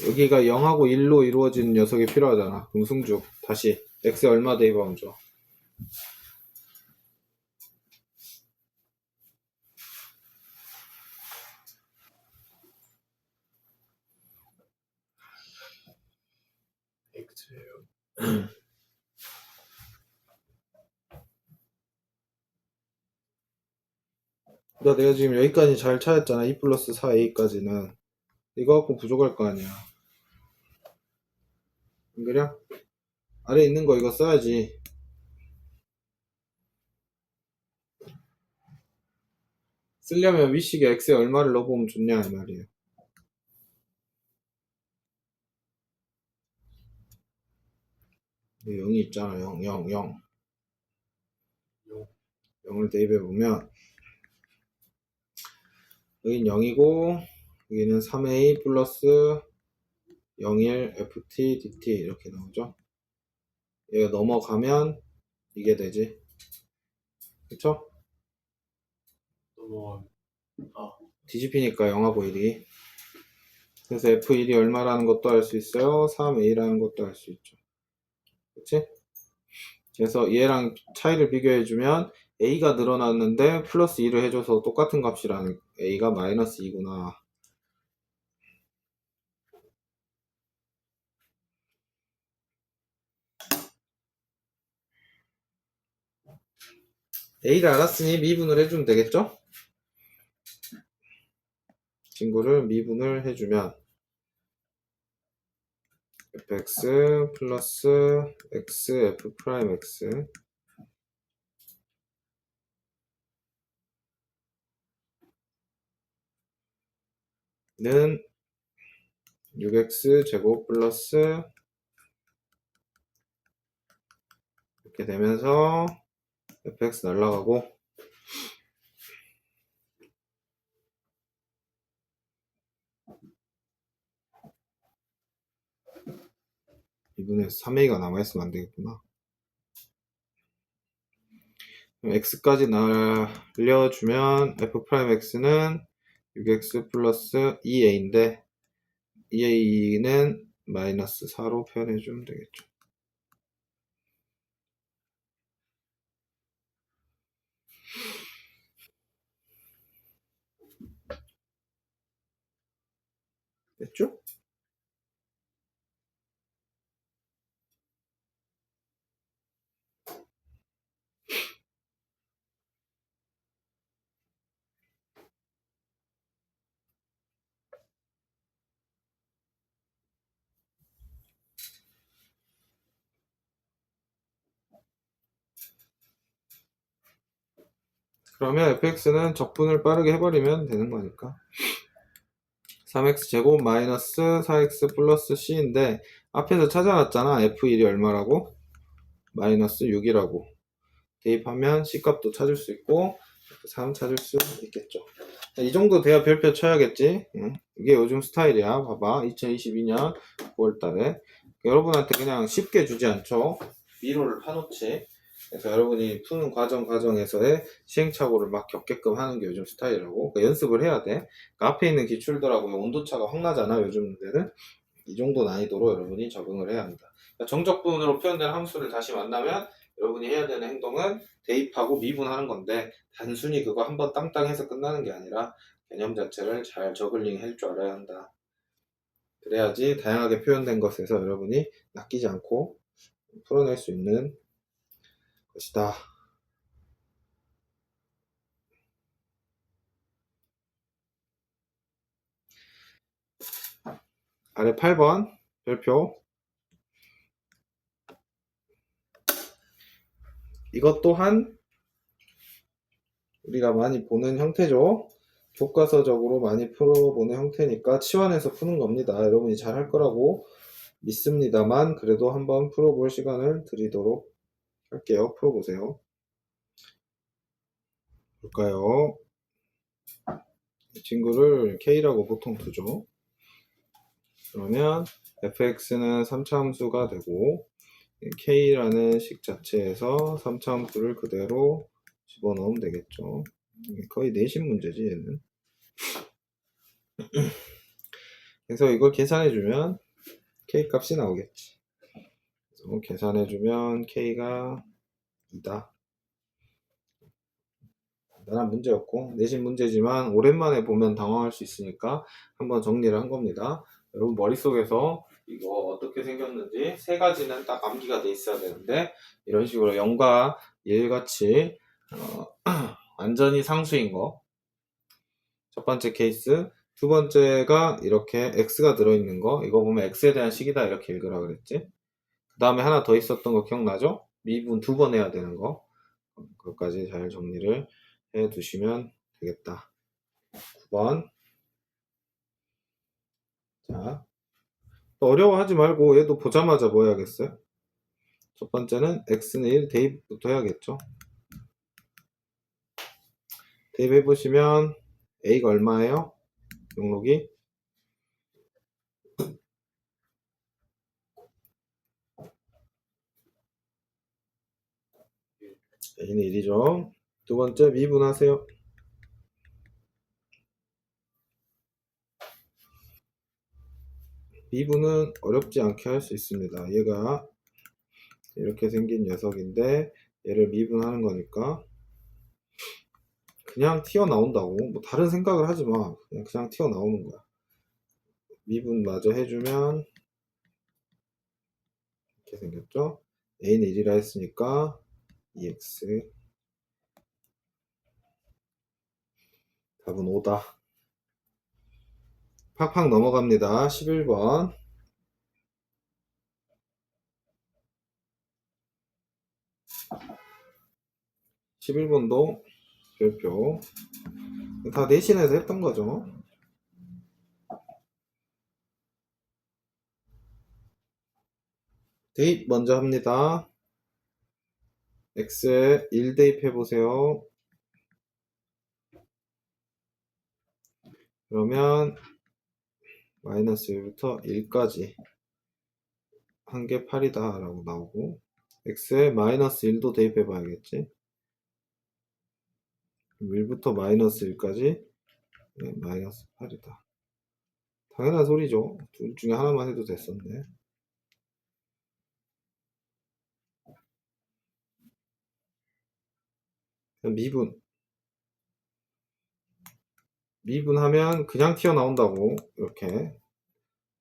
Speaker 1: 여기가 0하고 1로 이루어진 녀석이 필요하잖아. 그럼 승주 다시 x에 얼마 대입하면 줘? 내가 지금 여기까지 잘 찾았잖아. 2 플러스 4a까지는. 이거 갖고 부족할 거 아니야. 안 그래? 아래 있는 거 이거 써야지. 쓰려면 위식에 x에 얼마를 넣어보면 좋냐 이 말이에요. 0이 있잖아. 0, 0, 0. 0을 대입해보면 여긴 0이고 여기는 3a 플러스 01 ft dt 이렇게 나오죠. 얘가 넘어가면 이게 되지. 그쵸? 뒤집히니까 0하고 1이. 그래서 f1이 얼마라는 것도 알 수 있어요. 3a라는 것도 알 수 있죠. 그치? 그래서 얘랑 차이를 비교해주면 a가 늘어났는데 플러스 2를 해줘서 똑같은 값이라는 a가 마이너스 2구나. a를 알았으니 미분을 해주면 되겠죠? 친구를 미분을 해주면 fx 플러스 x f 프라임 x는 6x 제곱 플러스 이렇게 되면서 fx 날라가고 2분의 3a가 남아있으면 안 되겠구나. x까지 날려주면 f'x는 6x 플러스 2a인데 2a는 마이너스 4로 표현해주면 되겠죠. 됐죠? 그러면 fx는 적분을 빠르게 해버리면 되는 거니까 3x제곱 마이너스 4x 플러스 c인데 앞에서 찾아놨잖아. f1이 얼마라고? 마이너스 6이라고 대입하면 c값도 찾을 수 있고 f3 찾을 수 있겠죠. 이 정도 돼야 별표 쳐야겠지. 응? 이게 요즘 스타일이야. 봐봐, 2022년 9월달에 여러분한테 그냥 쉽게 주지 않죠. 미로를 파놓지. 그래서 여러분이 푸는 과정에서의 시행착오를 막 겪게끔 하는 게 요즘 스타일이라고. 그러니까 연습을 해야 돼. 그러니까 앞에 있는 기출들하고 온도차가 확 나잖아. 요즘 문제는 이 정도 난이도로 여러분이 적응을 해야 한다. 그러니까 정적분으로 표현된 함수를 다시 만나면 여러분이 해야 되는 행동은 대입하고 미분하는 건데 단순히 그거 한번 땅땅 해서 끝나는 게 아니라 개념 자체를 잘 저글링 할 줄 알아야 한다. 그래야지 다양하게 표현된 것에서 여러분이 낚이지 않고 풀어낼 수 있는 것이다. 아래 8번 별표. 이것 또한 우리가 많이 보는 형태죠. 교과서적으로 많이 풀어보는 형태니까 치환해서 푸는 겁니다. 여러분이 잘 할 거라고 믿습니다만 그래도 한번 풀어볼 시간을 드리도록 할게요. 풀어보세요. 볼까요? 이 친구를 K라고 보통 두죠. 그러면 fx는 3차 함수가 되고 K라는 식 자체에서 3차 함수를 그대로 집어넣으면 되겠죠. 거의 내신 문제지 얘는. 그래서 이걸 계산해주면 K 값이 나오겠지. 그래서 계산해주면 K가 2다. 간단한 문제였고 내신 문제지만 오랜만에 보면 당황할 수 있으니까 한번 정리를 한 겁니다. 여러분 머릿속에서 이거 어떻게 생겼는지 세 가지는 딱 암기가 돼 있어야 되는데 이런 식으로 0과 1 같이 완전히 상수인 거 첫 번째 케이스, 두 번째가 이렇게 x가 들어있는 거 이거 보면 x에 대한 식이다 이렇게 읽으라 그랬지. 그 다음에 하나 더 있었던 거 기억나죠? 미분 2번 해야 되는 거 그것까지 잘 정리를 해 두시면 되겠다. 9번. 자, 어려워하지 말고 얘도 보자마자 뭐 해야겠어요? 첫 번째는 x는 1 대입부터 해야겠죠. 대입해 보시면 a가 얼마예요? 용록이 a는 1이죠. 두 번째 미분하세요. 미분은 어렵지 않게 할 수 있습니다. 얘가 이렇게 생긴 녀석인데 얘를 미분하는 거니까 그냥 튀어나온다고 뭐 다른 생각을 하지 마. 그냥 튀어나오는 거야. 미분 마저 해주면 이렇게 생겼죠. a는 1이라 했으니까 2x 답은 5다. 팍팍 넘어갑니다. 11번. 11번도 별표. 다 내신에서 했던 거죠. 대입 먼저 합니다. x에 1 대입해 보세요. 그러면 마이너스 1부터 1까지 한 개 8이다 라고 나오고 x에 마이너스 1도 대입해 봐야겠지. 1부터 마이너스 1까지 마이너스 8이다. 당연한 소리죠. 둘 중에 하나만 해도 됐었네. 미분하면 그냥 튀어나온다고. 이렇게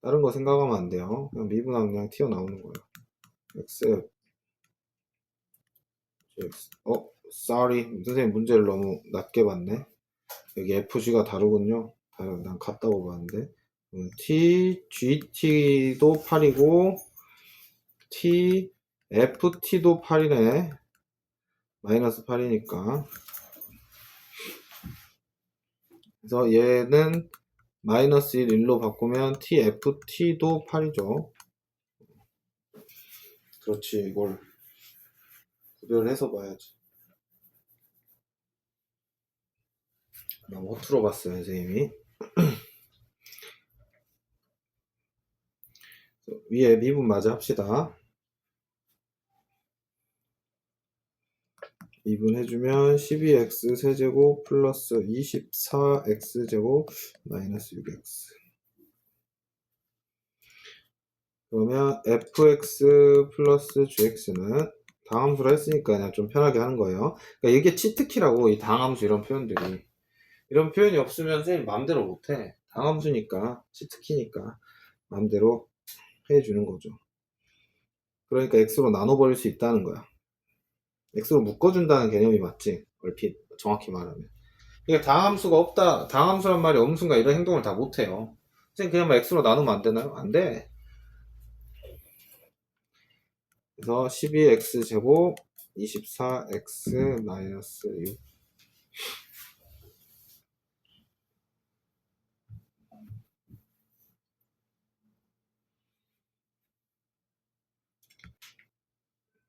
Speaker 1: 다른 거 생각하면 안 돼요. 그냥 미분하면 그냥 튀어나오는 거예요. x sorry. 선생님 문제를 너무 낮게 봤네. 여기 FG가 다르군요. 난 같다고 봤는데. GT도 8이고, FT도 8이네. 마이너스 8이니까. 그래서 얘는 마이너스 1, 1로 바꾸면 TFT도 8이죠. 그렇지. 이걸 구별해서 봐야지. 너무 허투루 봤어요, 선생님이. 위에 미분 마저 합시다. 미분해주면 12x 세제곱 플러스 24x제곱 마이너스 6x. 그러면 fx 플러스 gx는 당함수로 했으니까 그냥 좀 편하게 하는 거예요. 그러니까 이게 치트키라고, 이 당함수 이런 표현들이. 이런 표현이 없으면 선생님 마음대로 못해. 당함수니까, 치트키니까 마음대로 해주는 거죠. 그러니까 x로 나눠버릴 수 있다는 거야. x로 묶어준다는 개념이 맞지? 얼핏 정확히 말하면. 그러니까 당함수가 없다, 당함수란 말이 없는 순간 이런 행동을 다 못해요. 선생님 그냥 막 x로 나누면 안 되나요? 안 돼. 그래서 12x 제곱 24x 마이너스 6.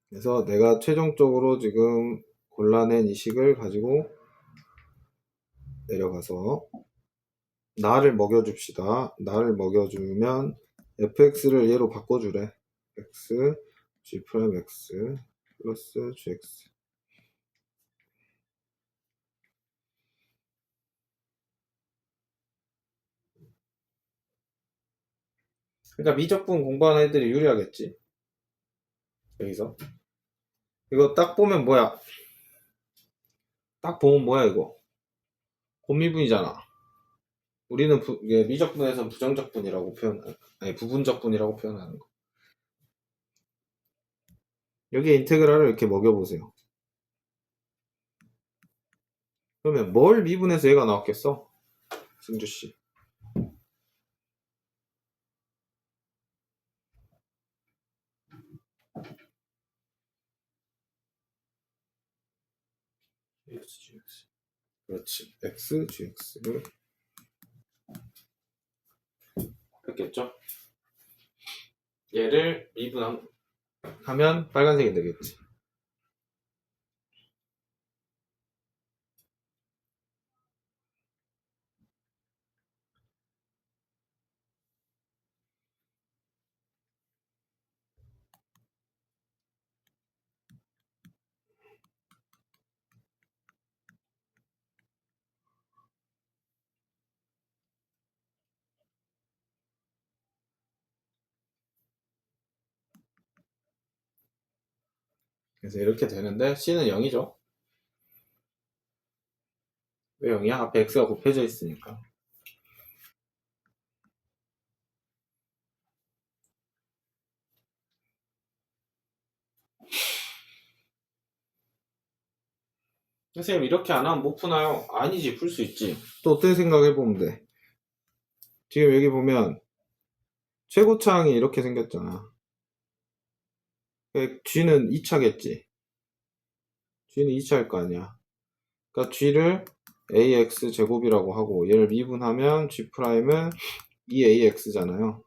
Speaker 1: 그래서 내가 최종적으로 지금 골라낸 이 식을 가지고 내려가서 나를 먹여줍시다. 나를 먹여주면 fx를 얘로 바꿔주래. x g 프라임 x 플러스 gx. 그러니까 미적분 공부하는 애들이 유리하겠지. 여기서 이거 딱 보면 뭐야? 딱 보면 뭐야 이거? 곱미분이잖아. 우리는 미적분에서 부정적분이라고 아니 부분적분이라고 표현하는 거. 여기에 인테그랄을 이렇게 먹여보세요. 그러면 뭘 미분해서 얘가 나왔겠어? 승주씨. XGX. 그렇지. XGX를 했겠죠? 얘를 미분하면 빨간색이 되겠지. 그래서 이렇게 되는데 C는 0이죠. 왜 0이야? 앞에 X가 곱해져 있으니까. 선생님 이렇게 안 하면 못 푸나요? 아니지, 풀 수 있지. 또 어떻게 생각해보면 돼. 지금 여기 보면 최고차항이 이렇게 생겼잖아. G는 2차겠지. G는 2차일 거 아니야. 그러니까 G를 ax 제곱이라고 하고 얘를 미분하면 G'은 2ax잖아요.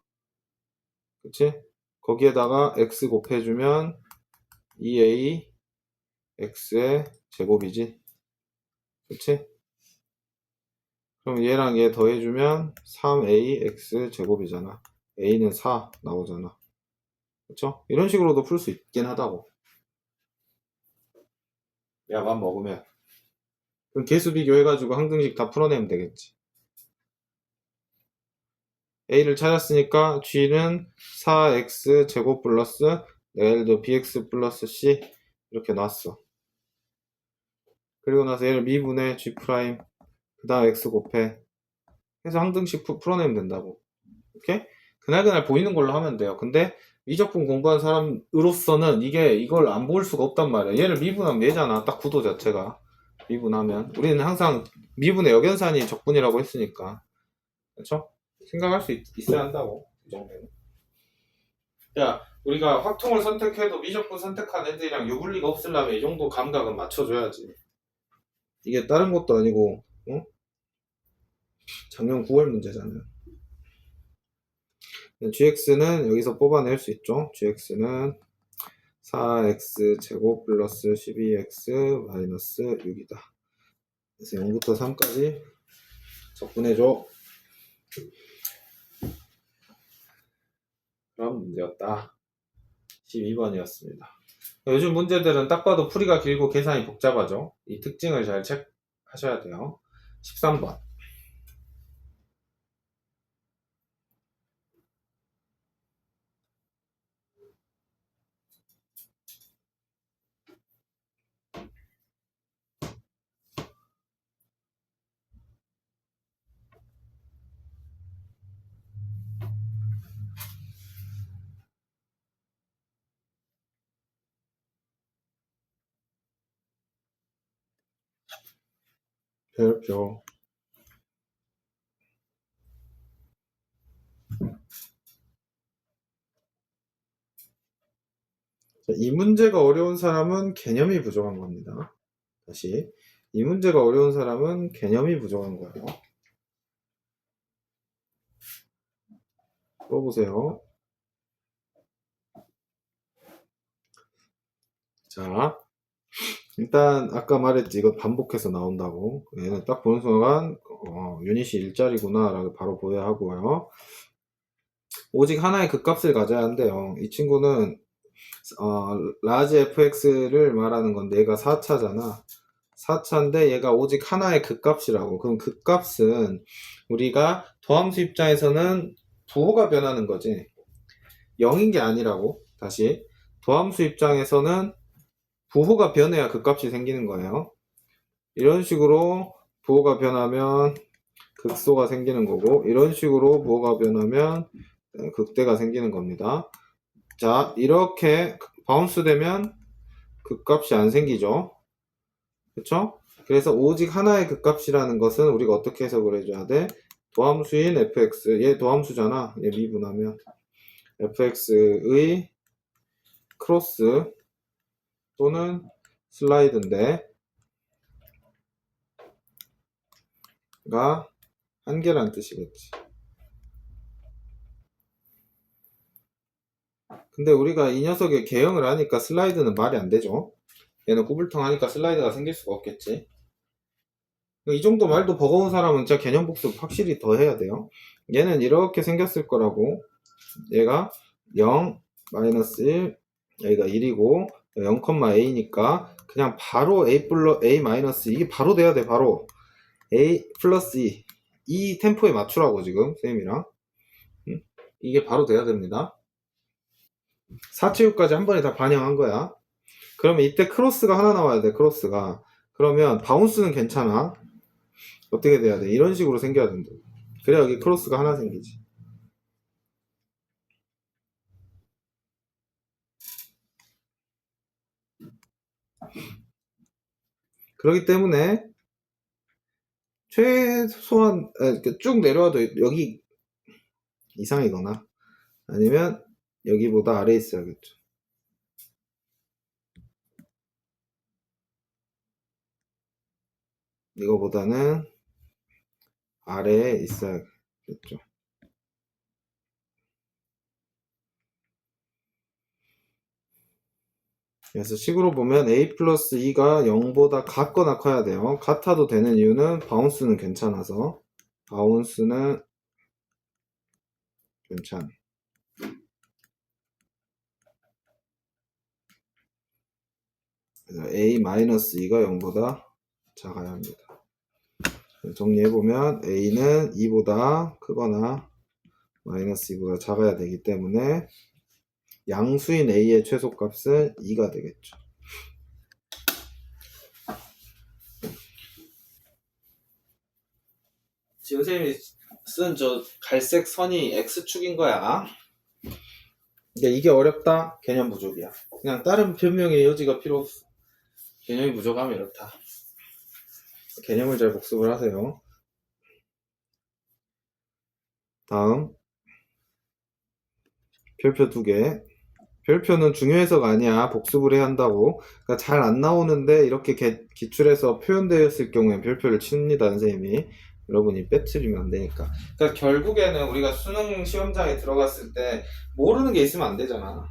Speaker 1: 그치? 거기에다가 x 곱해주면 2ax의 제곱이지. 그치? 그럼 얘랑 얘 더해주면 3ax 제곱이잖아. a는 4 나오잖아. 그쵸? 이런 식으로도 풀 수 있긴 하다고. 야만 먹으면. 그럼 개수 비교해가지고 항등식 다 풀어내면 되겠지. A를 찾았으니까 G는 4x 제곱 플러스 예를 들어 bx 플러스 c 이렇게 놨어. 그리고 나서 얘를 미분해 G 프라임 그 다음 x 곱해 해서 항등식 풀어내면 된다고. 오케이? 그날그날 보이는 걸로 하면 돼요. 근데 미적분 공부한 사람으로서는 이걸 안 볼 수가 없단 말이야. 얘를 미분하면 얘잖아. 딱 구도 자체가. 미분하면. 우리는 항상 미분의 역연산이 적분이라고 했으니까. 그렇죠? 생각할 수 있어야 한다고. 이 정도는. 야, 우리가 확통을 선택해도 미적분 선택한 애들이랑 유불리가 없으려면 이 정도 감각은 맞춰줘야지. 이게 다른 것도 아니고, 어? 작년 9월 문제잖아요. gx는 여기서 뽑아낼 수 있죠. gx는 4x 제곱 플러스 12x 마이너스 6이다. 그래서 0부터 3까지 적분해줘. 그런 문제였다. 12번이었습니다. 요즘 문제들은 딱 봐도 풀이가 길고 계산이 복잡하죠. 이 특징을 잘 체크하셔야 돼요. 13번. 별표. 자, 이 문제가 어려운 사람은 개념이 부족한 겁니다. 다시. 이 문제가 어려운 사람은 개념이 부족한 거예요. 풀어보세요. 자, 일단 아까 말했지 이거 반복해서 나온다고. 얘는 딱 보는 순간 유닛이 일자리구나 라고 바로 보여야 하고요. 오직 하나의 극값을 가져야 한대요. 이 친구는 라지 fx를 말하는 건데 얘가 4차잖아. 4차인데 얘가 오직 하나의 극값이라고. 그럼 극값은 우리가 도함수 입장에서는 부호가 변하는 거지 0인 게 아니라고. 다시 도함수 입장에서는 부호가 변해야 극값이 생기는 거예요. 이런 식으로 부호가 변하면 극소가 생기는 거고 이런 식으로 부호가 변하면 극대가 생기는 겁니다. 자, 이렇게 바운스 되면 극값이 안 생기죠. 그쵸? 그래서 오직 하나의 극값이라는 것은 우리가 어떻게 해석을 해줘야 돼? 도함수인 fx, 얘 도함수잖아. 얘 미분하면 fx의 크로스 또는 슬라이드인데 가 한계란 뜻이겠지. 근데 우리가 이 녀석의 개형을 하니까 슬라이드는 말이 안 되죠. 얘는 구불통 하니까 슬라이드가 생길 수가 없겠지. 이 정도 말도 버거운 사람은 진짜 개념 복습 확실히 더 해야 돼요. 얘는 이렇게 생겼을 거라고. 얘가 0, 마이너스 1, 여기가 1이고 0,a니까 그냥 바로 a 플러스 a 마이너스 이게 바로 돼야 돼. 바로 a 플러스 2. 이 템포에 맞추라고 지금 쌤이랑. 이게 바로 돼야 됩니다. 4체육까지 한 번에 다 반영한 거야. 그러면 이때 크로스가 하나 나와야 돼. 크로스가. 그러면 바운스는 괜찮아. 어떻게 돼야 돼? 이런 식으로 생겨야 된다. 그래야 여기 크로스가 하나 생기지. 그렇기 때문에 최소한 이렇게 쭉 내려와도 여기 이상이거나 아니면 여기보다 아래에 있어야겠죠. 이거보다는 아래에 있어야겠죠. 그래서 식으로 보면 a 플러스 2가 0보다 같거나 커야 돼요. 같아도 되는 이유는 바운스는 괜찮아서. 바운스는 괜찮아. a-2가 0보다 작아야 합니다. 정리해보면 a는 2보다 크거나 마이너스 2보다 작아야 되기 때문에 양수인 a의 최소값은 2가 되겠죠. 지금 선생님이 쓴 저 갈색 선이 x축인 거야. 근데 이게 어렵다? 개념 부족이야. 그냥 다른 변명의 여지가 필요 없어. 개념이 부족하면 이렇다. 개념을 잘 복습을 하세요. 다음 별표 2개. 별표는 중요해서가 아니야. 복습을 해야 한다고. 그러니까 잘 안 나오는데 이렇게 기출해서 표현되었을 경우에 별표를 칩니다, 선생님이. 여러분이 빼뜨리면 안 되니까. 그러니까 결국에는 우리가 수능 시험장에 들어갔을 때 모르는 게 있으면 안 되잖아.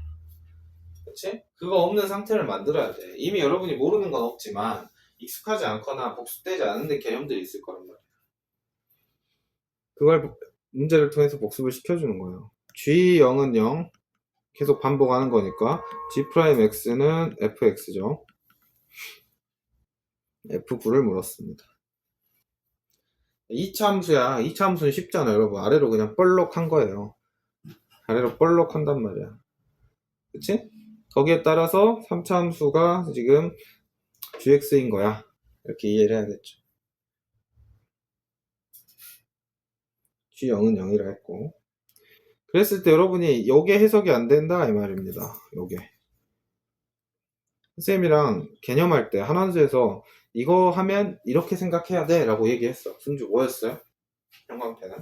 Speaker 1: 그치? 그거 없는 상태를 만들어야 돼. 이미 여러분이 모르는 건 없지만 익숙하지 않거나 복습되지 않은 개념들이 있을 거란 말이야. 그걸 문제를 통해서 복습을 시켜주는 거예요. G0은 0 계속 반복하는 거니까 G'X는 fx죠. f9를 물었습니다. 2차 함수야. 2차 함수는 쉽잖아, 여러분. 아래로 그냥 볼록 한 거예요. 아래로 볼록 한단 말이야. 그치? 거기에 따라서 3차 함수가 지금 gx인 거야. 이렇게 이해를 해야겠죠. G0은 0이라 했고. 그랬을 때 여러분이 요게 해석이 안 된다 이 말입니다. 요게. 쌤이랑 개념할 때 한한수에서 이거 하면 이렇게 생각해야 돼 라고 얘기했어. 순주 뭐였어요? 형광펜은?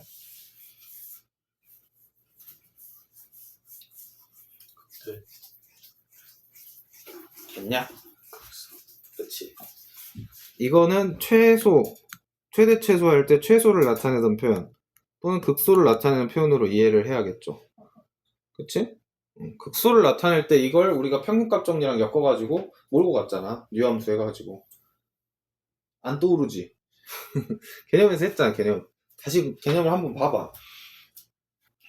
Speaker 1: 됐냐? 그치. 이거는 최대 최소 할 때 최소를 나타내던 표현 또는 극소를 나타내는 표현으로 이해를 해야겠죠. 그치? 극소를 나타낼 때 이걸 우리가 평균값 정리랑 엮어가지고 몰고 갔잖아. 뉴함수 해가지고. 안 떠오르지? 개념에서 했잖아, 개념. 다시 개념을 한번 봐봐.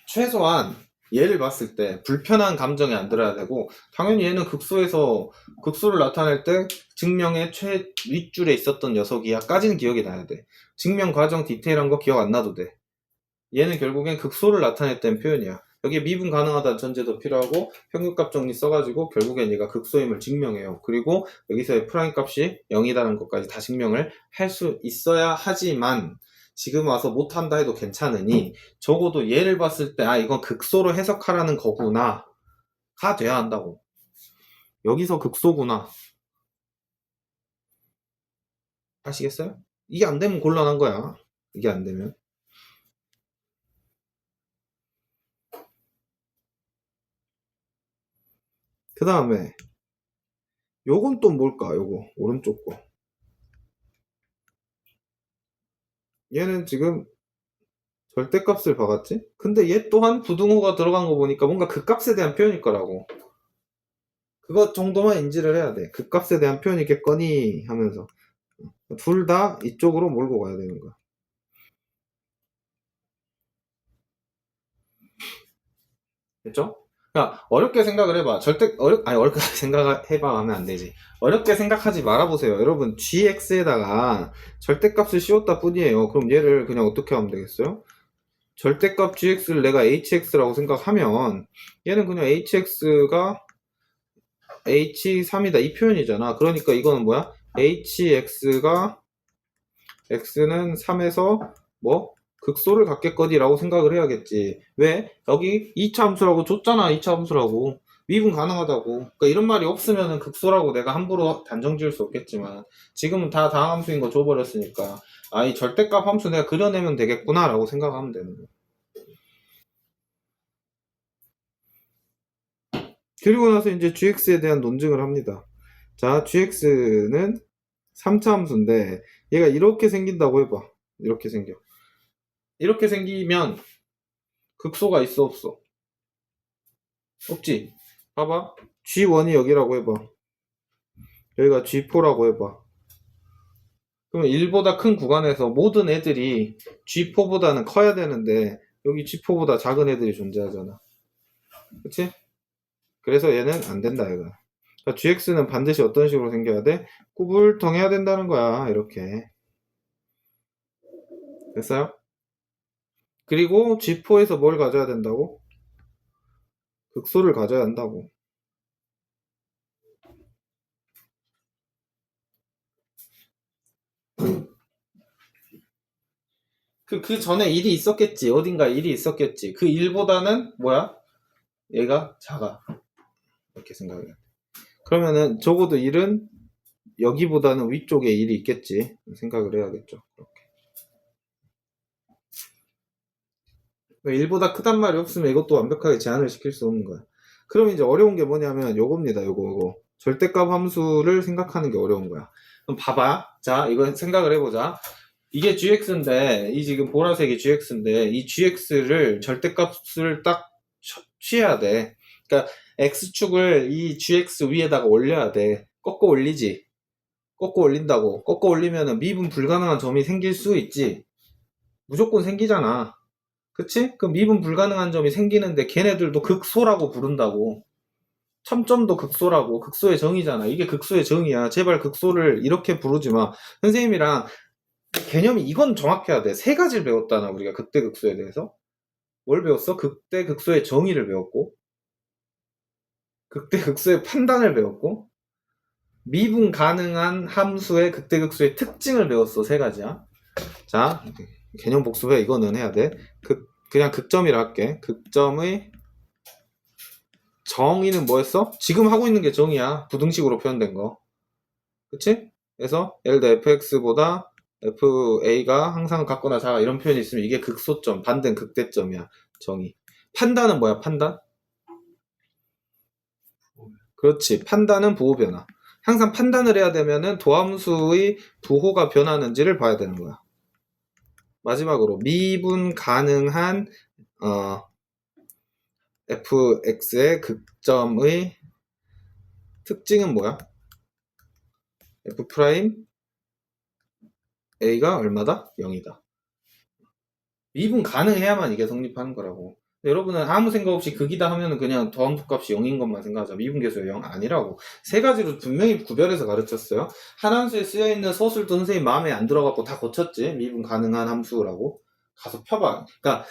Speaker 1: 최소한 얘를 봤을 때 불편한 감정이 안 들어야 되고, 당연히 얘는 극소를 나타낼 때 증명의 윗줄에 있었던 녀석이야 까지는 기억이 나야 돼. 증명 과정 디테일한 거 기억 안 나도 돼. 얘는 결국엔 극소를 나타냈다는 표현이야. 여기에 미분 가능하다는 전제도 필요하고 평균값 정리 써가지고 결국엔 얘가 극소임을 증명해요. 그리고 여기서의 프라임 값이 0이라는 것까지 다 증명을 할 수 있어야 하지만 지금 와서 못한다 해도 괜찮으니 적어도 얘를 봤을 때 이건 극소로 해석하라는 거구나 가 돼야 한다고. 여기서 극소구나. 아시겠어요? 이게 안 되면 곤란한 거야. 이게 안 되면. 그 다음에 요건 또 뭘까? 요거 오른쪽 거. 얘는 지금 절대값을 박았지? 근데 얘 또한 부등호가 들어간 거 보니까 뭔가 그 값에 대한 표현일 거라고. 그것 정도만 인지를 해야 돼. 그 값에 대한 표현이겠거니 하면서 둘 다 이쪽으로 몰고 가야 되는 거야. 됐죠? 그러니까 어렵게 생각을 해봐. 어렵게 생각해봐 하면 안 되지. 어렵게 생각하지 말아보세요. 여러분 gx에다가 절대값을 씌웠다 뿐이에요. 그럼 얘를 그냥 어떻게 하면 되겠어요? 절대값 gx를 내가 hx라고 생각하면 얘는 그냥 hx가 h3이다 이 표현이잖아. 그러니까 이거는 뭐야? hx가 x는 3에서 뭐 극소를 갖겠거니 라고 생각을 해야겠지. 왜? 여기 2차 함수라고 줬잖아. 2차 함수라고. 미분 가능하다고. 그러니까 이런 말이 없으면 극소라고 내가 함부로 단정 지을 수 없겠지만 지금은 다 다항함수인 거 줘버렸으니까 이 절대값 함수 내가 그려내면 되겠구나 라고 생각하면 되는 거야. 그리고 나서 이제 gx에 대한 논증을 합니다. 자, gx는 3차 함수인데 얘가 이렇게 생긴다고 해봐. 이렇게 생겨. 이렇게 생기면 극소가 있어 없어? 없지. 봐봐. G1이 여기라고 해봐. 여기가 G4라고 해봐. 그러면 1보다 큰 구간에서 모든 애들이 G4보다는 커야 되는데 여기 G4보다 작은 애들이 존재하잖아. 그치? 그래서 얘는 안 된다 얘가. 그러니까 gx는 반드시 어떤 식으로 생겨야 돼? 구불통해야 된다는 거야. 이렇게. 됐어요? 그리고 G4에서 뭘 가져야 된다고? 극소를 가져야 한다고. 그 전에 일이 있었겠지. 어딘가 일이 있었겠지. 그 일보다는 뭐야? 얘가 작아. 이렇게 생각해야 돼. 그러면은 적어도 일은 여기보다는 위쪽에 일이 있겠지. 생각을 해야겠죠. 그렇게. 1보다 크단 말이 없으면 이것도 완벽하게 제한을 시킬 수 없는 거야. 그럼 이제 어려운 게 뭐냐면 요겁니다. 요거. 절대값 함수를 생각하는 게 어려운 거야. 그럼 봐봐. 자, 이거 생각을 해보자. 이게 gx인데, 이 지금 보라색이 gx인데, 이 gx를 절대값을 딱 취해야 돼. 그러니까 x축을 이 gx 위에다가 올려야 돼. 꺾어 올리지. 꺾어 올린다고. 꺾어 올리면은 미분 불가능한 점이 생길 수 있지. 무조건 생기잖아. 그치? 그 미분 불가능한 점이 생기는데 걔네들도 극소라고 부른다고. 첨점도 극소라고. 극소의 정의잖아. 이게 극소의 정의야. 제발 극소를 이렇게 부르지 마. 선생님이랑 개념이 이건 정확해야 돼. 세 가지를 배웠다나 우리가 극대 극소에 대해서. 뭘 배웠어? 극대 극소의 정의를 배웠고, 극대 극소의 판단을 배웠고, 미분 가능한 함수의 극대 극소의 특징을 배웠어. 세 가지야. 자, 개념 복습에 이거는 해야 돼. 그냥 극점이라 할게. 극점의 정의는 뭐였어? 지금 하고 있는 게 정의야. 부등식으로 표현된 거. 그치? 그래서 예를 들어 fx보다 fa가 항상 같거나 작아 이런 표현이 있으면 이게 극소점, 반대는 극대점이야. 정의. 판단은 뭐야? 판단? 그렇지. 판단은 부호 변화. 항상 판단을 해야 되면은 도함수의 부호가 변하는지를 봐야 되는 거야. 마지막으로 미분 가능한 fx의 극점의 특징은 뭐야? f 프라임 a가 얼마다? 0이다. 미분 가능해야만 이게 성립하는 거라고. 여러분은 아무 생각 없이 극이다 하면은 그냥 더함수 값이 0인 것만 생각하자. 미분계수의 0 아니라고. 세 가지로 분명히 구별해서 가르쳤어요. 한 함수에 쓰여있는 서술도 선생님 마음에 안 들어갖고 다 고쳤지. 미분 가능한 함수라고. 가서 펴봐. 그러니까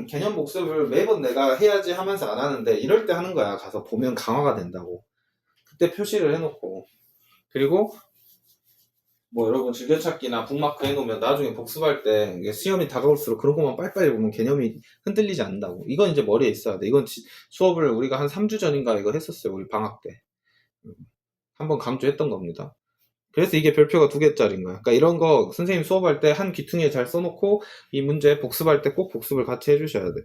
Speaker 1: 개념 복습을 매번 내가 해야지 하면서 안 하는데 이럴 때 하는 거야. 가서 보면 강화가 된다고. 그때 표시를 해놓고. 그리고 뭐 여러분 즐겨찾기나 북마크 해놓으면 나중에 복습할 때 이게 시험이 다가올수록 그런 것만 빨리빨리 보면 개념이 흔들리지 않는다고. 이건 이제 머리에 있어야 돼. 이건 수업을 우리가 한 3주 전인가 이거 했었어요. 우리 방학 때. 한번 강조했던 겁니다. 그래서 이게 별표가 2개짜리인 거야. 그러니까 이런 거 선생님 수업할 때 한 귀퉁이에 잘 써놓고 이 문제 복습할 때 꼭 복습을 같이 해주셔야 돼.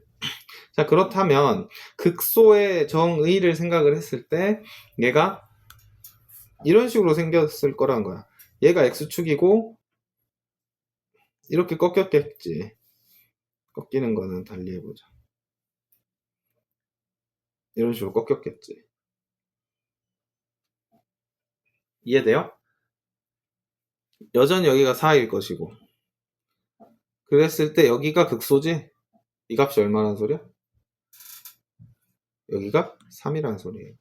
Speaker 1: 자, 그렇다면 극소의 정의를 생각을 했을 때 얘가 이런 식으로 생겼을 거란 거야. 얘가 x축이고 이렇게 꺾였겠지. 꺾이는 거는 달리 해보자. 이런 식으로 꺾였겠지. 이해돼요? 여전히 여기가 4일 것이고. 그랬을 때 여기가 극소지? 이 값이 얼마란 소리야? 여기가 3이라는 소리예요.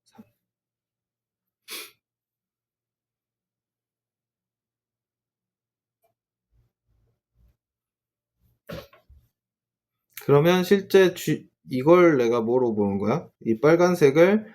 Speaker 1: 3. 그러면 실제 이걸 내가 뭐로 보는 거야? 이 빨간색을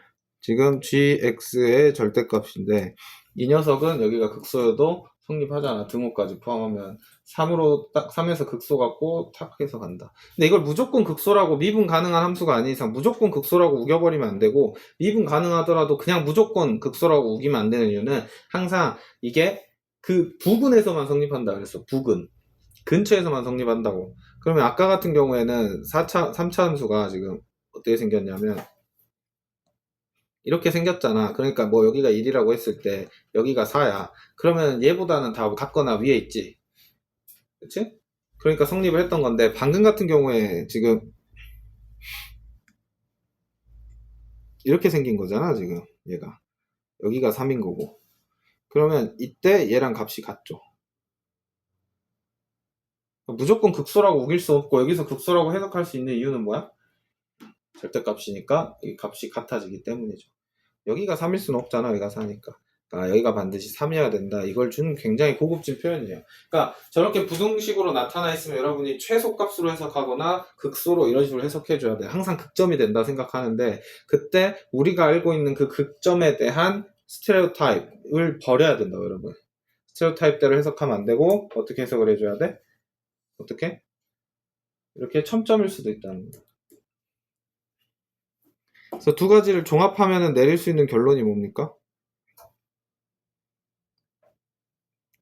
Speaker 1: 지금 gx의 절대값인데 이 녀석은 여기가 극소여도 성립하잖아. 등호까지 포함하면 3으로 딱 3에서 극소 갖고 탁 해서 간다. 근데 이걸 무조건 극소라고 미분 가능한 함수가 아닌 이상 무조건 극소라고 우겨버리면 안 되고 미분 가능하더라도 그냥 무조건 극소라고 우기면 안 되는 이유는 항상 이게 그 부근에서만 성립한다 그랬어. 부근. 근처에서만 성립한다고. 그러면 아까 같은 경우에는 3차 함수가 지금 어떻게 생겼냐면 이렇게 생겼잖아. 그러니까 뭐 여기가 1이라고 했을 때 여기가 4야. 그러면 얘보다는 다 같거나 위에 있지. 그치? 그러니까 성립을 했던 건데 방금 같은 경우에 지금 이렇게 생긴 거잖아. 지금 얘가. 여기가 3인 거고. 그러면 이때 얘랑 값이 같죠. 무조건 극소라고 우길 수 없고 여기서 극소라고 해석할 수 있는 이유는 뭐야? 절대값이니까 이 값이 같아지기 때문이죠. 여기가 3일 수는 없잖아. 여기가 4니까. 그러니까 여기가 반드시 3이어야 된다. 이걸 주는 굉장히 고급진 표현이에요. 그러니까 저렇게 부등식으로 나타나 있으면 여러분이 최소값으로 해석하거나 극소로 이런 식으로 해석해 줘야 돼. 항상 극점이 된다 생각하는데 그때 우리가 알고 있는 그 극점에 대한 스테레오타입을 버려야 된다고 여러분. 스테레오타입대로 해석하면 안 되고 어떻게 해석을 해줘야 돼? 어떻게? 이렇게 첨점일 수도 있다는 거야. 그래서 두 가지를 종합하면 내릴 수 있는 결론이 뭡니까?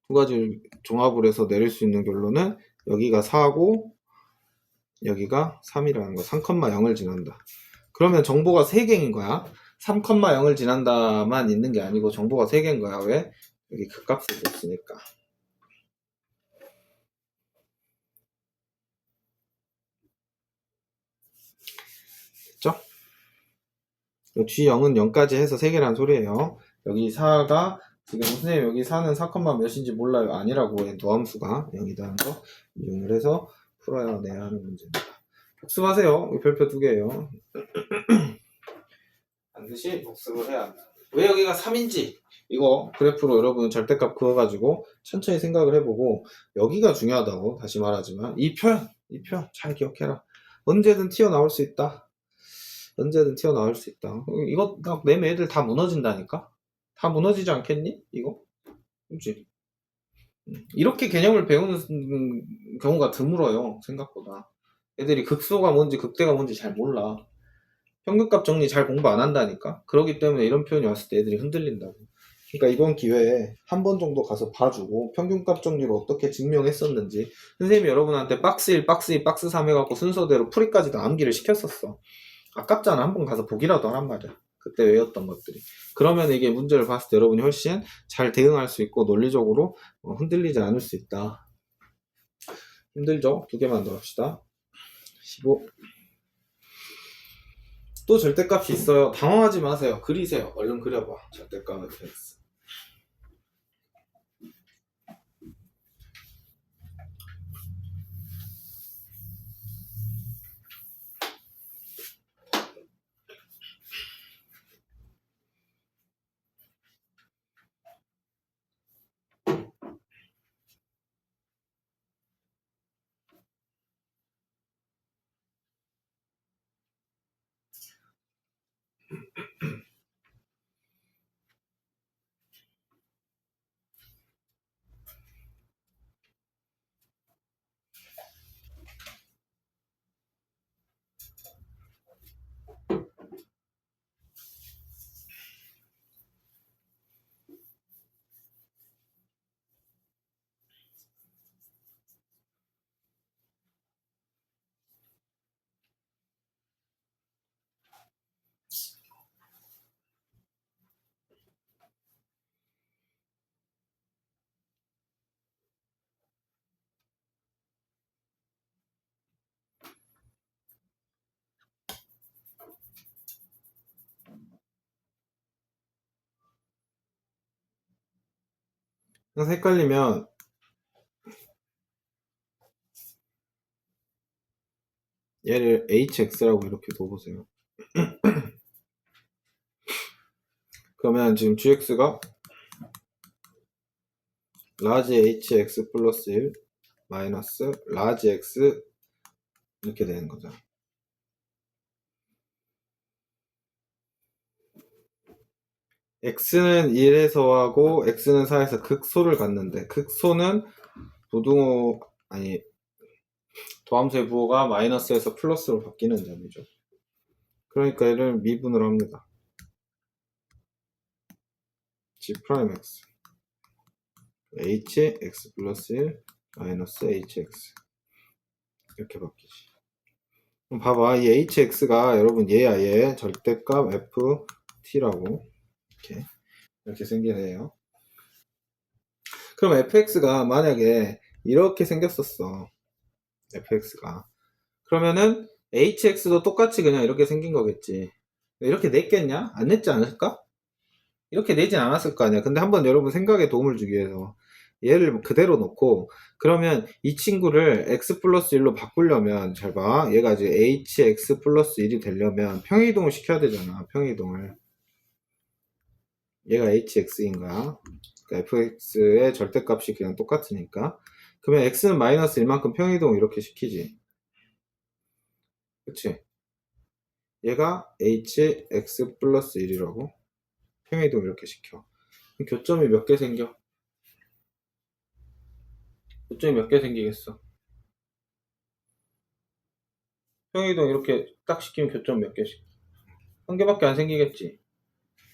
Speaker 1: 두 가지를 종합을 해서 내릴 수 있는 결론은 여기가 4고 여기가 3이라는 거. 3,0을 지난다. 그러면 정보가 3개인 거야. 3,0을 지난다만 있는 게 아니고 정보가 3개인 거야. 왜? 여기 그 값을 줬으니까. 됐죠? G0은 0까지 해서 3개란 소리예요. 여기 4가 지금 선생님 여기 4는 4, 몇인지 몰라요. 아니라고 해. 도함수가 0이라는 거 이용을 해서 풀어야 내야 하는 문제입니다. 복습하세요. 별표 2개예요. 반드시 복습을 해야 합니다. 왜 여기가 3인지 이거 그래프로 여러분 절대값 그어가지고 천천히 생각을 해보고 여기가 중요하다고 다시 말하지만 이 표현 잘 기억해라. 언제든 튀어나올 수 있다. 언제든 튀어나올 수 있다. 이거 딱 내면 애들 다 무너진다니까? 다 무너지지 않겠니? 이거? 그치? 이렇게 개념을 배우는 경우가 드물어요. 생각보다. 애들이 극소가 뭔지 극대가 뭔지 잘 몰라. 평균값 정리 잘 공부 안 한다니까? 그렇기 때문에 이런 표현이 왔을 때 애들이 흔들린다고. 그러니까 이번 기회에 한 번 정도 가서 봐주고 평균값 정리를 어떻게 증명했었는지 선생님이 여러분한테 박스 1, 박스 2, 박스 3 해갖고 순서대로 풀이까지 다 암기를 시켰었어. 아깝잖아. 한 번 가서 보기라도 하란 말이야. 그때 외웠던 것들이. 그러면 이게 문제를 봤을 때 여러분이 훨씬 잘 대응할 수 있고 논리적으로 흔들리지 않을 수 있다. 힘들죠? 2개만 더 합시다. 15. 또 절대값이 있어요. 당황하지 마세요. 그리세요. 얼른 그려봐. 절대값 fx. 그래서 헷갈리면 얘를 hx라고 이렇게 둬보세요. 그러면 지금 gx가 라지 hx 플러스 1 마이너스 라지 x 이렇게 되는 거죠. x는 1에서 하고 x는 4에서 극소를 갖는데 극소는 부등호 아니 도함수의 부호가 마이너스에서 플러스로 바뀌는 점이죠. 그러니까 얘를 미분을 합니다. g'x hx 플러스 1 마이너스 hx 이렇게 바뀌지. 그럼 봐봐. 이 hx가 여러분 얘야 얘 절대값 ft라고 이렇게 생기네요. 그럼 fx가 만약에 이렇게 생겼었어. fx가 그러면은 hx도 똑같이 그냥 이렇게 생긴 거겠지. 이렇게 냈겠냐? 안 냈지 않을까? 이렇게 내진 않았을 거 아니야. 근데 한번 여러분 생각에 도움을 주기 위해서 얘를 그대로 놓고 그러면 이 친구를 x 플러스 1로 바꾸려면 잘 봐. 얘가 이제 hx 플러스 1이 되려면 평행이동을 시켜야 되잖아. 평행이동을. 얘가 hx인 거야. 그러니까 fx의 절대값이 그냥 똑같으니까. 그러면 x는 마이너스 1만큼 평이동 이렇게 시키지. 그치? 얘가 hx 플러스 1이라고 평이동 이렇게 시켜. 교점이 몇 개 생겨? 교점이 몇 개 생기겠어? 평이동 이렇게 딱 시키면 교점 몇 개씩? 한 개밖에 안 생기겠지.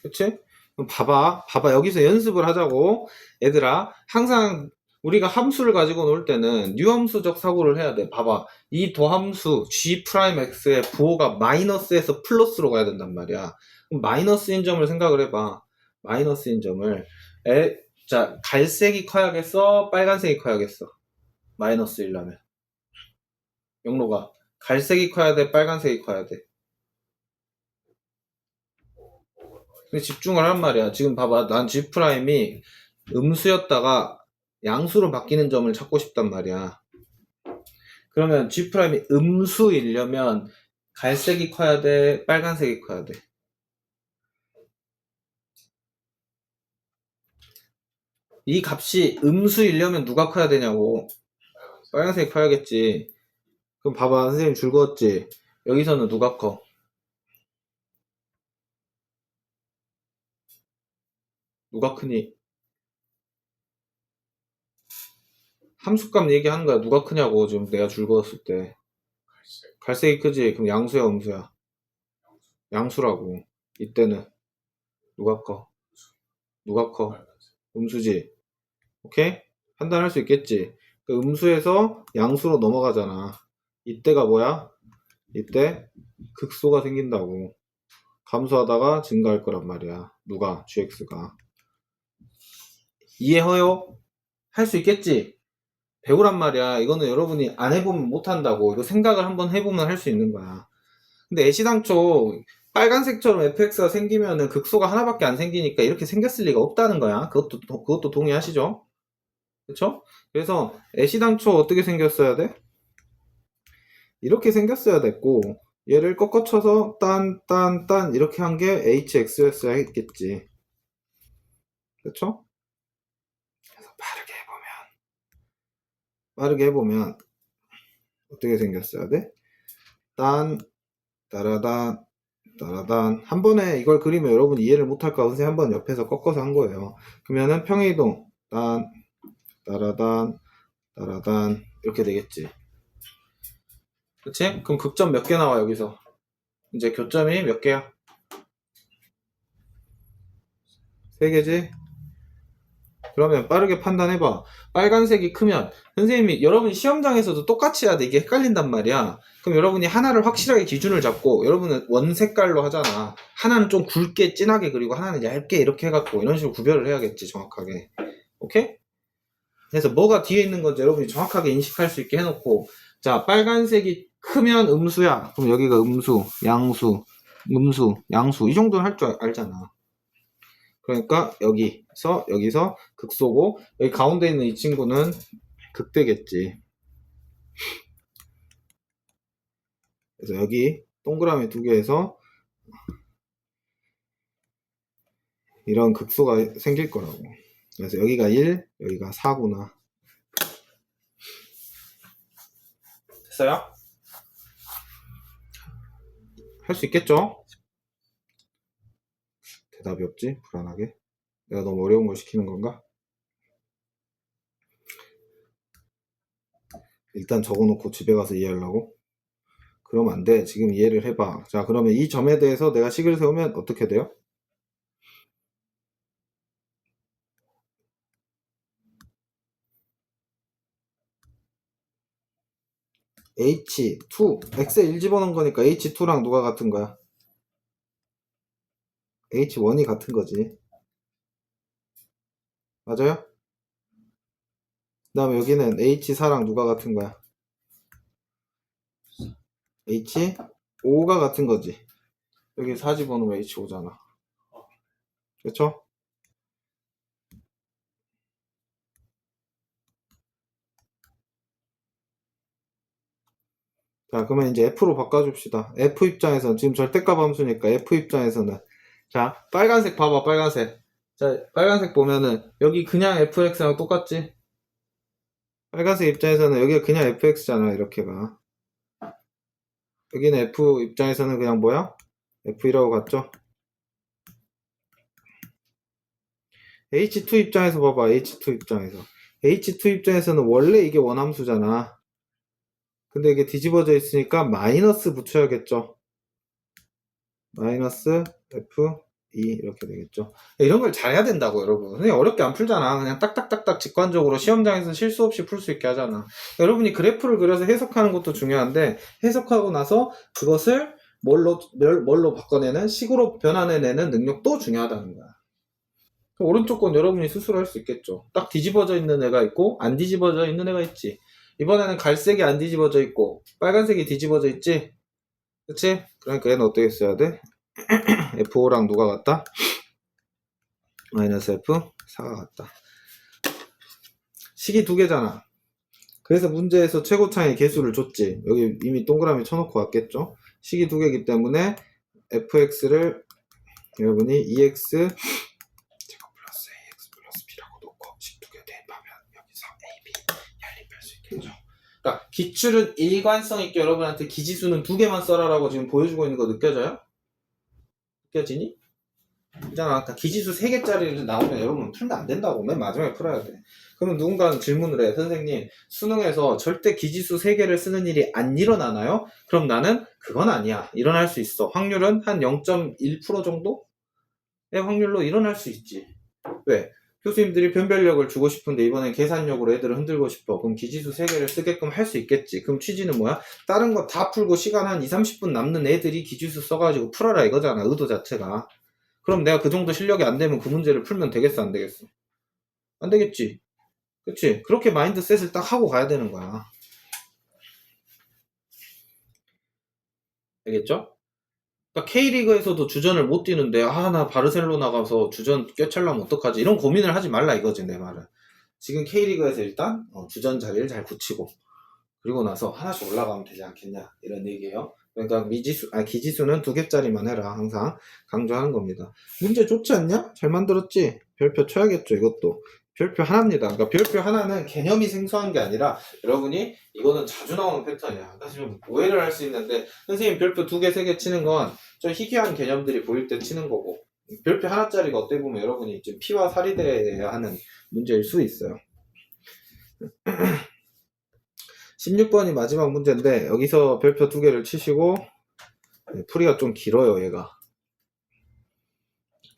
Speaker 1: 그치? 그럼 봐봐. 여기서 연습을 하자고. 얘들아, 항상 우리가 함수를 가지고 놀 때는 유함수적 사고를 해야 돼. 봐봐. 이 도함수 g'x의 부호가 마이너스에서 플러스로 가야 된단 말이야. 그럼 마이너스인 점을 생각을 해봐. 마이너스인 점을. 자, 갈색이 커야겠어? 빨간색이 커야겠어? 마이너스 1라면. 영로가. 갈색이 커야 돼? 빨간색이 커야 돼? 근데 집중을 한 말이야. 지금 봐봐. 난 G'이 음수였다가 양수로 바뀌는 점을 찾고 싶단 말이야. 그러면 G'이 음수이려면 갈색이 커야 돼? 빨간색이 커야 돼? 이 값이 음수이려면 누가 커야 되냐고. 빨간색이 커야겠지. 그럼 봐봐. 선생님 줄 그었지? 여기서는 누가 커? 누가 크니? 함수값 얘기하는 거야. 누가 크냐고. 지금 내가 줄 그었을 때. 갈색이 크지? 그럼 양수야, 음수야? 양수라고. 이때는 누가 커? 누가 커? 음수지. 오케이? 판단할 수 있겠지. 그 음수에서 양수로 넘어가잖아. 이때가 뭐야? 이때 극소가 생긴다고. 감소하다가 증가할 거란 말이야. 누가? gx가. 이해해요? 할 수 있겠지? 배우란 말이야. 이거는 여러분이 안 해보면 못한다고. 이거 생각을 한번 해보면 할 수 있는 거야. 근데 애시당초 빨간색처럼 fx가 생기면은 극소가 하나밖에 안 생기니까 이렇게 생겼을 리가 없다는 거야. 그것도 동의하시죠? 그쵸? 그래서 애시당초 어떻게 생겼어야 돼? 이렇게 생겼어야 됐고 얘를 꺾어쳐서 딴 이렇게 한 게 hx였어야 했겠지. 그쵸? 그래서 빠르게 해보면 어떻게 생겼어야 돼? 딴 따라단 따라단 한 번에 이걸 그리면 여러분이 이해를 못할까 선생님 한번 옆에서 꺾어서 한 거예요. 그러면은 평행이동 딴 따라단 따라단 이렇게 되겠지. 그치? 그럼 극점 몇 개 나와 여기서? 이제 교점이 몇 개야? 3개지? 그러면 빠르게 판단해봐. 빨간색이 크면 선생님이 여러분이 시험장에서도 똑같이 해야 돼. 이게 헷갈린단 말이야. 그럼 여러분이 하나를 확실하게 기준을 잡고 여러분은 원 색깔로 하잖아. 하나는 좀 굵게 진하게 그리고 하나는 얇게 이렇게 해갖고 이런 식으로 구별을 해야겠지 정확하게. 오케이? 그래서 뭐가 뒤에 있는 건지 여러분이 정확하게 인식할 수 있게 해놓고 자 빨간색이 크면 음수야. 그럼 여기가 음수, 양수, 음수, 양수 이 정도는 할 줄 알잖아. 그러니까 여기서 극소고 여기 가운데 있는 이 친구는 극대겠지. 그래서 여기 동그라미 2개에서 이런 극소가 생길 거라고. 그래서 여기가 1, 여기가 4구나. 됐어요? 할 수 있겠죠? 대답이 없지? 불안하게. 내가 너무 어려운 걸 시키는 건가? 일단 적어놓고 집에 가서 이해하려고? 그러면 안 돼. 지금 이해를 해봐. 자, 그러면 이 점에 대해서 내가 식을 세우면 어떻게 돼요? h2, x에 1 집어넣은 거니까 h2랑 누가 같은 거야? h1이 같은 거지. 맞아요? 그 다음에 여기는 h4랑 누가 같은 거야? h5가 같은 거지. 여기 4 집어넣으면 h5잖아. 그쵸? 자, 그러면 이제 f로 바꿔줍시다. f 입장에서는 지금 절대값 함수니까 f 입장에서는 자, 빨간색 봐봐, 빨간색. 자, 빨간색 보면은 여기 그냥 fx랑 똑같지? 빨간색 입장에서는 여기가 그냥 fx잖아, 이렇게가. 여기는 f 입장에서는 그냥 뭐야? f1하고 같죠? h2 입장에서 봐봐, h2 입장에서. h2 입장에서는 원래 이게 원함수잖아. 근데 이게 뒤집어져 있으니까 마이너스 붙여야겠죠. 마이너스 f2 이렇게 되겠죠. 이런 걸 잘해야 된다고, 여러분. 그냥 어렵게 안 풀잖아. 그냥 딱딱딱딱 직관적으로 시험장에서 실수 없이 풀 수 있게 하잖아. 여러분이 그래프를 그려서 해석하는 것도 중요한데, 해석하고 나서 그것을 뭘로 바꿔내는, 식으로 변환해내는 능력도 중요하다는 거야. 오른쪽 건 여러분이 스스로 할 수 있겠죠. 딱 뒤집어져 있는 애가 있고 안 뒤집어져 있는 애가 있지. 이번에는 갈색이 안 뒤집어져 있고 빨간색이 뒤집어져 있지. 그치? 그러니까 얘는 어떻게 써야 돼? F5랑 누가 같다? 마이너스 F4가 같다. 식이 두 개잖아. 그래서 문제에서 최고차의 개수를 줬지. 여기 이미 동그라미 쳐놓고 왔겠죠? 식이 두 개이기 때문에 fx를 여러분이 EX 제곱 플러스 AX 플러스 B라고 놓고 식 두 개 대입하면 여기서 AB 연립할 수 있겠죠. 그러니까 기출은 일관성 있게 여러분한테 기지수는 두 개만 써라라고 지금 보여주고 있는 거 느껴져요? 느껴지니? 있잖아. 그러니까 기지수 3개짜리를 나오면 여러분 풀면 안 된다고. 맨 마지막에 풀어야 돼. 그러면 누군가는 질문을 해. 선생님, 수능에서 절대 기지수 3개를 쓰는 일이 안 일어나나요? 그럼 나는 그건 아니야. 일어날 수 있어. 확률은 한 0.1% 정도의 확률로 일어날 수 있지. 왜? 교수님들이 변별력을 주고 싶은데 이번엔 계산력으로 애들을 흔들고 싶어. 그럼 기지수 3개를 쓰게끔 할 수 있겠지. 그럼 취지는 뭐야? 다른 거 다 풀고 시간 한 2, 30분 남는 애들이 기지수 써가지고 풀어라 이거잖아. 의도 자체가. 그럼 내가 그 정도 실력이 안 되면 그 문제를 풀면 되겠어, 안 되겠어? 안 되겠지. 그치? 그렇게 마인드셋을 딱 하고 가야 되는 거야. 알겠죠? 그러니까 K리그에서도 주전을 못 뛰는데, 나 바르셀로나 가서 주전 꿰찰려면 어떡하지? 이런 고민을 하지 말라 이거지, 내 말은. 지금 K리그에서 일단 주전 자리를 잘 굳히고, 그리고 나서 하나씩 올라가면 되지 않겠냐, 이런 얘기예요. 그러니까 기지수는 2개짜리만 해라. 항상 강조하는 겁니다. 문제 좋지 않냐? 잘 만들었지? 별표 쳐야겠죠, 이것도. 별표 하나입니다. 그러니까 별표 하나는 개념이 생소한 게 아니라 여러분이 이거는 자주 나오는 패턴이야. 그래서 좀 오해를 할 수 있는데 선생님 별표 2개, 3개 치는 건 좀 희귀한 개념들이 보일 때 치는 거고 별표 하나짜리가 어떻게 보면 여러분이 좀 피와 살이 돼야 하는 문제일 수 있어요. 16번이 마지막 문제인데 여기서 별표 2개를 치시고 풀이가 좀 길어요. 얘가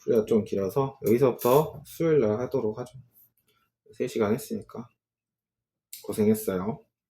Speaker 1: 풀이가 좀 길어서 여기서부터 수요일날 하도록 하죠. 3시간 했으니까 고생했어요.